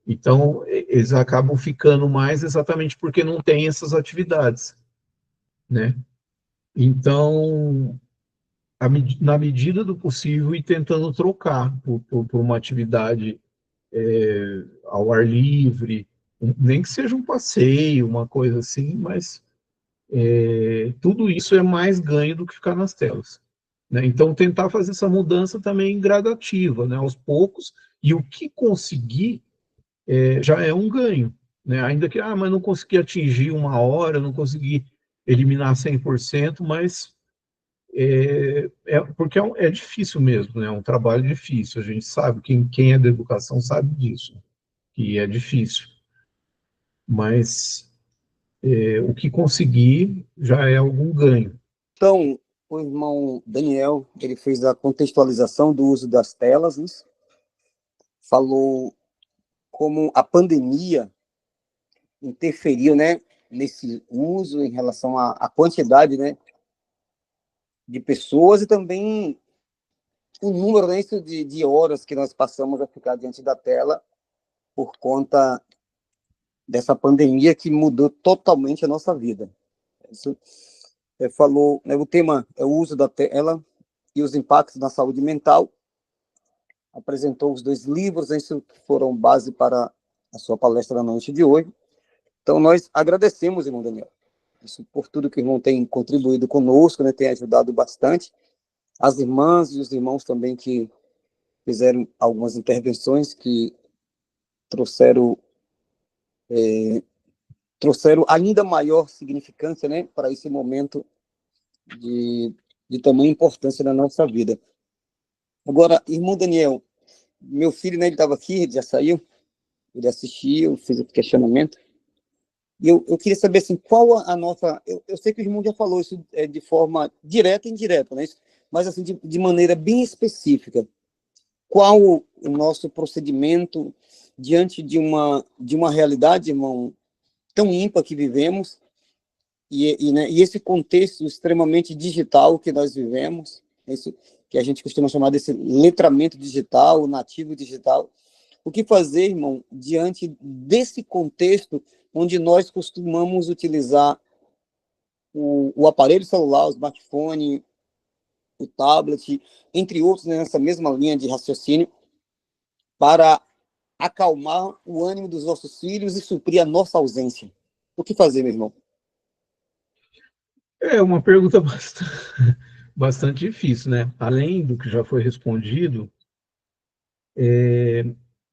Então, eles acabam ficando mais exatamente porque não tem essas atividades, né? Então, na medida do possível, ir tentando trocar por uma atividade ao ar livre, nem que seja um passeio, uma coisa assim, mas tudo isso é mais ganho do que ficar nas telas, né? Então, tentar fazer essa mudança também gradativa, né? Aos poucos, e o que conseguir já é um ganho, né? Ainda que, mas não consegui atingir 1 hora, não consegui eliminar 100%, mas porque é difícil mesmo, né? É um trabalho difícil. A gente sabe, quem é da educação sabe disso, que é difícil. Mas o que conseguir já é algum ganho. Então, o irmão Daniel, ele fez a contextualização do uso das telas, né? Falou como a pandemia interferiu, né, nesse uso em relação à quantidade, né, de pessoas e também o número, né, de horas que nós passamos a ficar diante da tela por conta dessa pandemia que mudou totalmente a nossa vida. Isso falou, né, o tema é o uso da tela e os impactos na saúde mental. Apresentou os 2 livros, né, isso foram base para a sua palestra na noite de hoje. Então, nós agradecemos, irmão Daniel, isso por tudo que o irmão tem contribuído conosco, né, tem ajudado bastante. As irmãs e os irmãos também que fizeram algumas intervenções que trouxeram ainda maior significância, né, para esse momento de tamanha importância na nossa vida. Agora, irmão Daniel, meu filho, né, ele estava aqui, ele já saiu, ele assistiu, fez o questionamento, e eu queria saber, assim, qual a nossa... Eu sei que o irmão já falou isso de forma direta e indireta, né, mas, assim, de maneira bem específica. Qual o nosso procedimento diante de uma realidade, irmão, tão ímpar que vivemos, né, e esse contexto extremamente digital que nós vivemos, esse que a gente costuma chamar desse letramento digital, o nativo digital. O que fazer, irmão, diante desse contexto onde nós costumamos utilizar o aparelho celular, o smartphone, o tablet, entre outros, né, nessa mesma linha de raciocínio, para acalmar o ânimo dos nossos filhos e suprir a nossa ausência? O que fazer, meu irmão? É uma pergunta bastante difícil, né? Além do que já foi respondido,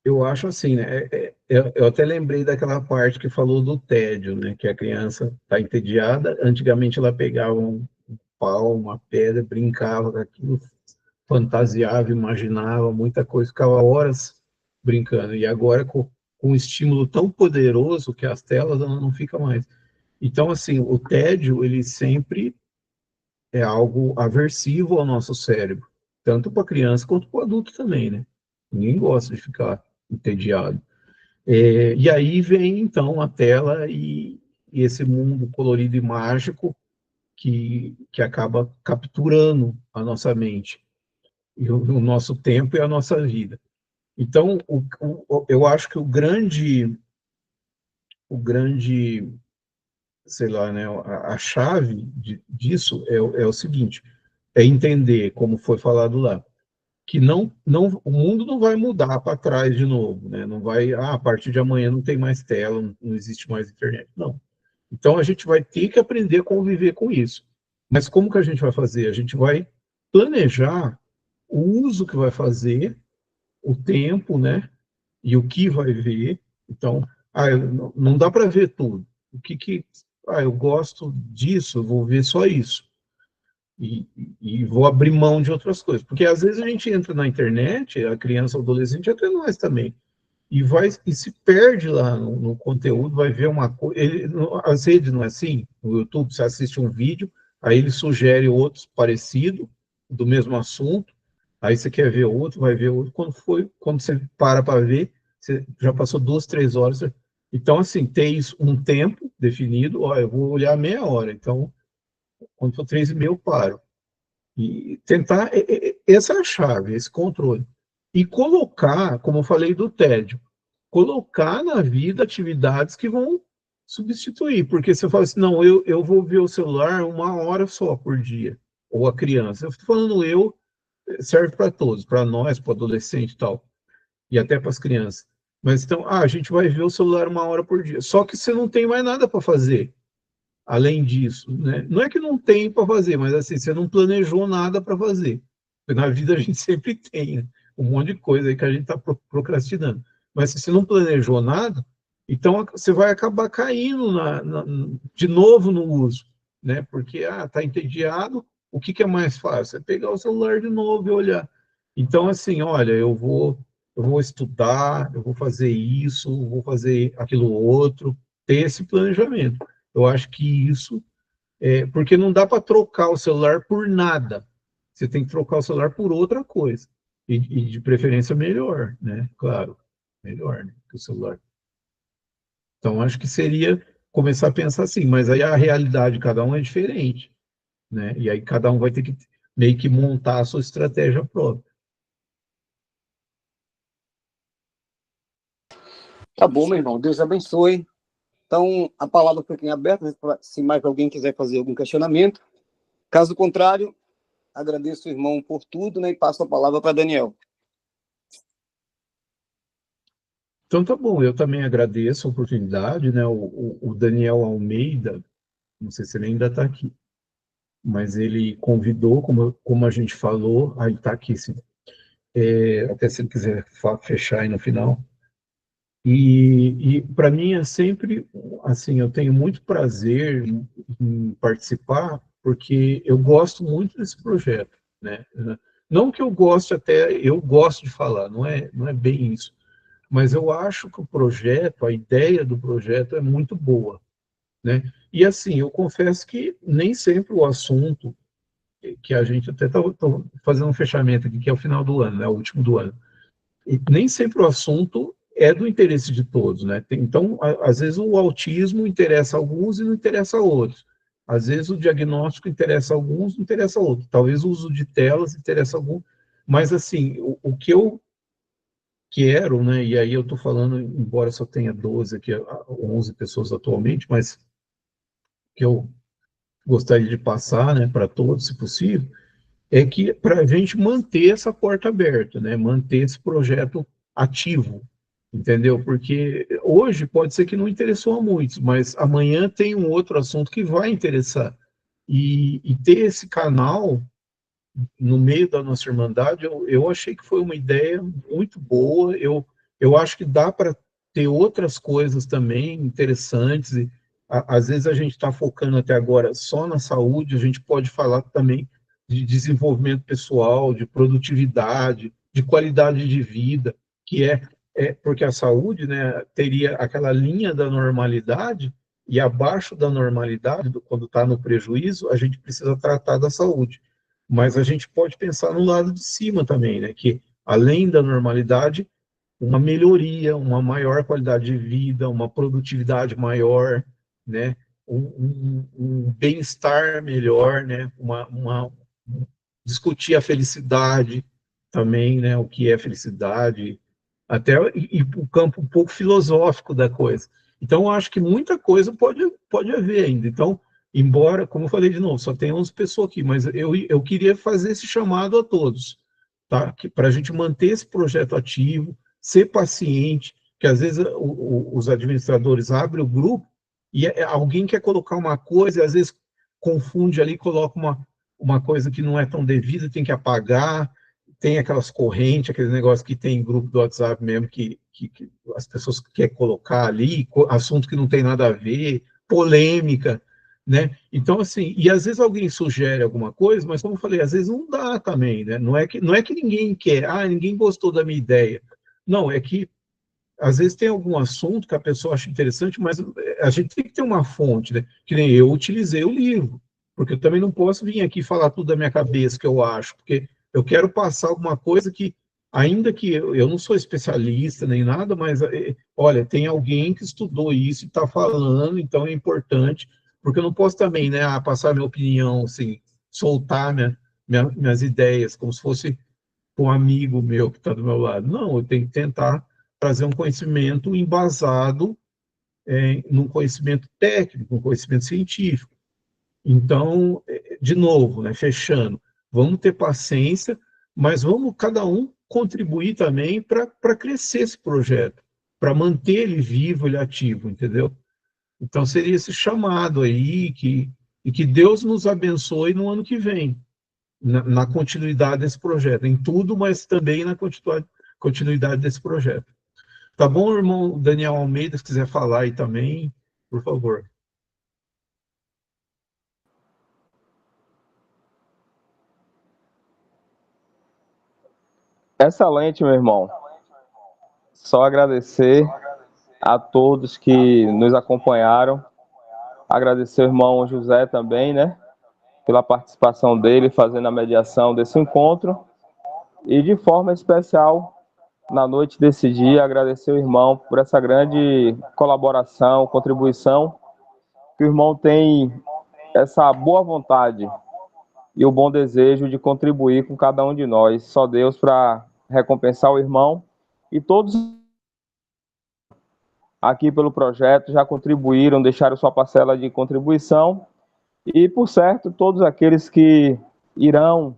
Eu acho assim, né? Eu até lembrei daquela parte que falou do tédio, né? Que a criança está entediada. Antigamente ela pegava um pau, uma pedra, brincava com aquilo, fantasiava, imaginava muita coisa, ficava horas brincando. E agora, com um estímulo tão poderoso que as telas, ela não fica mais. Então, assim, o tédio, ele sempre é algo aversivo ao nosso cérebro, tanto para a criança quanto para o adulto também, né? Ninguém gosta de ficar entediado. E aí vem, então, a tela e esse mundo colorido e mágico que acaba capturando a nossa mente, e o nosso tempo e a nossa vida. Então, eu acho que o grande, sei lá, né, a chave disso é o seguinte, é entender, como foi falado lá, que o mundo não vai mudar para trás de novo, né? Não vai, a partir de amanhã não tem mais tela, não existe mais internet. Não. Então a gente vai ter que aprender a conviver com isso. Mas como que a gente vai fazer? A gente vai planejar o uso que vai fazer, o tempo, né? E o que vai ver. Então, não dá para ver tudo. Eu gosto disso, eu vou ver só isso. E vou abrir mão de outras coisas. Porque às vezes a gente entra na internet, a criança, o adolescente, até nós também, e se perde lá no conteúdo, vai ver uma coisa. As redes não é assim, no YouTube você assiste um vídeo, aí ele sugere outros parecidos, do mesmo assunto, aí você quer ver outro, vai ver outro, quando você para ver, você já passou 2, 3 horas. Então, assim, tem um tempo definido, ó, eu vou olhar meia hora, então, quando for 3h30, eu paro. E tentar, essa é a chave, esse controle. E colocar, como eu falei do tédio, colocar na vida atividades que vão substituir. Porque você fala assim, não, eu vou ver o celular 1 hora só por dia, ou a criança. Eu estou falando serve para todos, para nós, para o adolescente e tal, e até para as crianças. Mas então, a gente vai ver o celular 1 hora por dia. Só que você não tem mais nada para fazer além disso, né? Não é que não tem para fazer, mas assim, você não planejou nada para fazer. Porque na vida a gente sempre tem, né? Um monte de coisa aí que a gente está procrastinando. Mas se você não planejou nada, então você vai acabar caindo de novo no uso, né? Porque tá entediado, o que é mais fácil? É pegar o celular de novo e olhar. Então, assim, olha, eu vou estudar, eu vou fazer isso, vou fazer aquilo outro, ter esse planejamento. Eu acho que isso porque não dá para trocar o celular por nada. Você tem que trocar o celular por outra coisa. E de preferência melhor, né? Claro, melhor, né, que o celular. Então, acho que seria começar a pensar assim, mas aí a realidade de cada um é diferente, né? E aí cada um vai ter que meio que montar a sua estratégia própria. Tá bom, meu irmão. Deus abençoe. Então, a palavra fica em aberto, né, se mais alguém quiser fazer algum questionamento. Caso contrário, agradeço o irmão por tudo, né, e passo a palavra para Daniel. Então, tá bom. Eu também agradeço a oportunidade, né? O Daniel Almeida, não sei se ele ainda está aqui, mas ele convidou, como a gente falou, aí está aqui, sim. Até se ele quiser fechar aí no final. E para mim é sempre, assim, eu tenho muito prazer em participar, porque eu gosto muito desse projeto, né? Não que eu goste eu gosto de falar, não é bem isso, mas eu acho que o projeto, a ideia do projeto é muito boa, né? E assim, eu confesso que nem sempre o assunto que a gente até está fazendo um fechamento aqui, que é o final do ano, né? O último do ano. E nem sempre o assunto é do interesse de todos, né? Então, às vezes o autismo interessa a alguns e não interessa a outros. Às vezes o diagnóstico interessa a alguns, não interessa a outros. Talvez o uso de telas interessa a alguns. Mas, assim, o que eu quero, né? E aí eu estou falando, embora só tenha 12 aqui, 11 pessoas atualmente, mas que eu gostaria de passar, né, para todos, se possível, é que para a gente manter essa porta aberta, né? Manter esse projeto ativo, entendeu? Porque hoje pode ser que não interessou a muitos, mas amanhã tem um outro assunto que vai interessar. E ter esse canal no meio da nossa Irmandade, eu achei que foi uma ideia muito boa. Eu eu acho que dá para ter outras coisas também interessantes. E, às vezes a gente está focando até agora só na saúde, a gente pode falar também de desenvolvimento pessoal, de produtividade, de qualidade de vida, que porque a saúde, né, teria aquela linha da normalidade, e abaixo da normalidade, quando está no prejuízo, a gente precisa tratar da saúde. Mas a gente pode pensar no lado de cima também, né, que além da normalidade, uma melhoria, uma maior qualidade de vida, uma produtividade maior, né, um bem-estar melhor, né, discutir a felicidade também, né, o que é felicidade, até e o campo um pouco filosófico da coisa. Então, eu acho que muita coisa pode haver ainda. Então, embora, como eu falei de novo, só tem 11 pessoas aqui, mas eu queria fazer esse chamado a todos, tá? Para a gente manter esse projeto ativo, ser paciente, que às vezes os administradores abrem o grupo e alguém quer colocar uma coisa, e às vezes confunde ali, coloca uma coisa que não é tão devida, tem que apagar, tem aquelas correntes, aquele negócio que tem em grupo do WhatsApp mesmo, que as pessoas querem colocar ali, assunto que não tem nada a ver, polêmica, né? Então, assim, e às vezes alguém sugere alguma coisa, mas como eu falei, às vezes não dá também, né? Não é que ninguém quer, ninguém gostou da minha ideia. Não, é que às vezes tem algum assunto que a pessoa acha interessante, mas a gente tem que ter uma fonte, né? Que nem eu utilizei o livro, porque eu também não posso vir aqui falar tudo da minha cabeça que eu acho, porque eu quero passar alguma coisa que, ainda que eu não sou especialista nem nada, mas olha, tem alguém que estudou isso e está falando, então é importante, porque eu não posso também, né, passar minha opinião, assim, soltar minhas ideias, como se fosse um amigo meu que está do meu lado. Não, eu tenho que tentar trazer um conhecimento embasado num conhecimento técnico, um conhecimento científico. Então, de novo, né, fechando, vamos ter paciência, mas vamos cada um contribuir também para crescer esse projeto, para manter ele vivo, ele ativo, entendeu? Então, seria esse chamado aí, e que Deus nos abençoe no ano que vem, na continuidade desse projeto, em tudo, mas também na continuidade desse projeto. Tá bom, irmão Daniel Almeida, se quiser falar aí também, por favor. Excelente, meu irmão. Só agradecer a todos que nos acompanharam. Agradecer ao irmão José também, né? Pela participação dele, fazendo a mediação desse encontro. E de forma especial, na noite desse dia, agradecer ao irmão por essa grande colaboração, contribuição, que o irmão tem essa boa vontade e o bom desejo de contribuir com cada um de nós. Só Deus para recompensar o irmão. E todos aqui pelo projeto já contribuíram, deixaram sua parcela de contribuição. E, por certo, todos aqueles que irão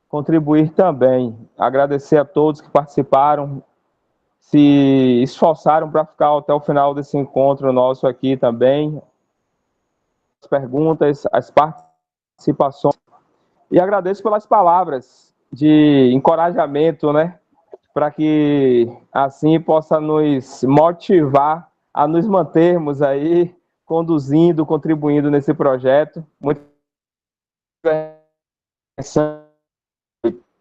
contribuir também. Agradecer a todos que participaram, se esforçaram para ficar até o final desse encontro nosso aqui também. As perguntas, as participações. E agradeço pelas palavras de encorajamento, né? Para que assim possa nos motivar a nos mantermos aí conduzindo, contribuindo nesse projeto. Muito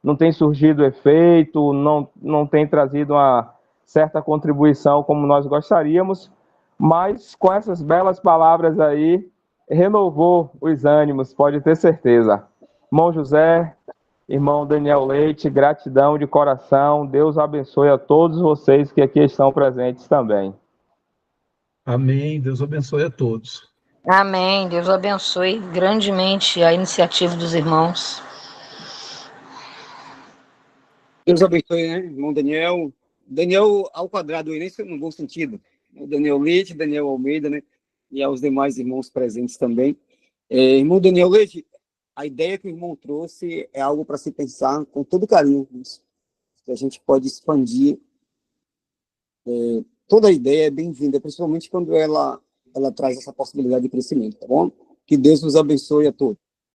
não tem surgido efeito, não tem trazido uma certa contribuição como nós gostaríamos, mas com essas belas palavras aí, renovou os ânimos, pode ter certeza. Irmão José, irmão Daniel Leite, gratidão de coração, Deus abençoe a todos vocês que aqui estão presentes também. Amém, Deus abençoe a todos. Amém, Deus abençoe grandemente a iniciativa dos irmãos. Deus abençoe, né, irmão Daniel. Daniel ao quadrado, nesse no bom sentido. O Daniel Leite, Daniel Almeida, né? E aos demais irmãos presentes também. Irmão Daniel Leite, a ideia que o irmão trouxe é algo para se pensar com todo carinho. Que a gente pode expandir. Toda a ideia é bem-vinda, principalmente quando ela traz essa possibilidade de crescimento, tá bom? Que Deus nos abençoe a todos.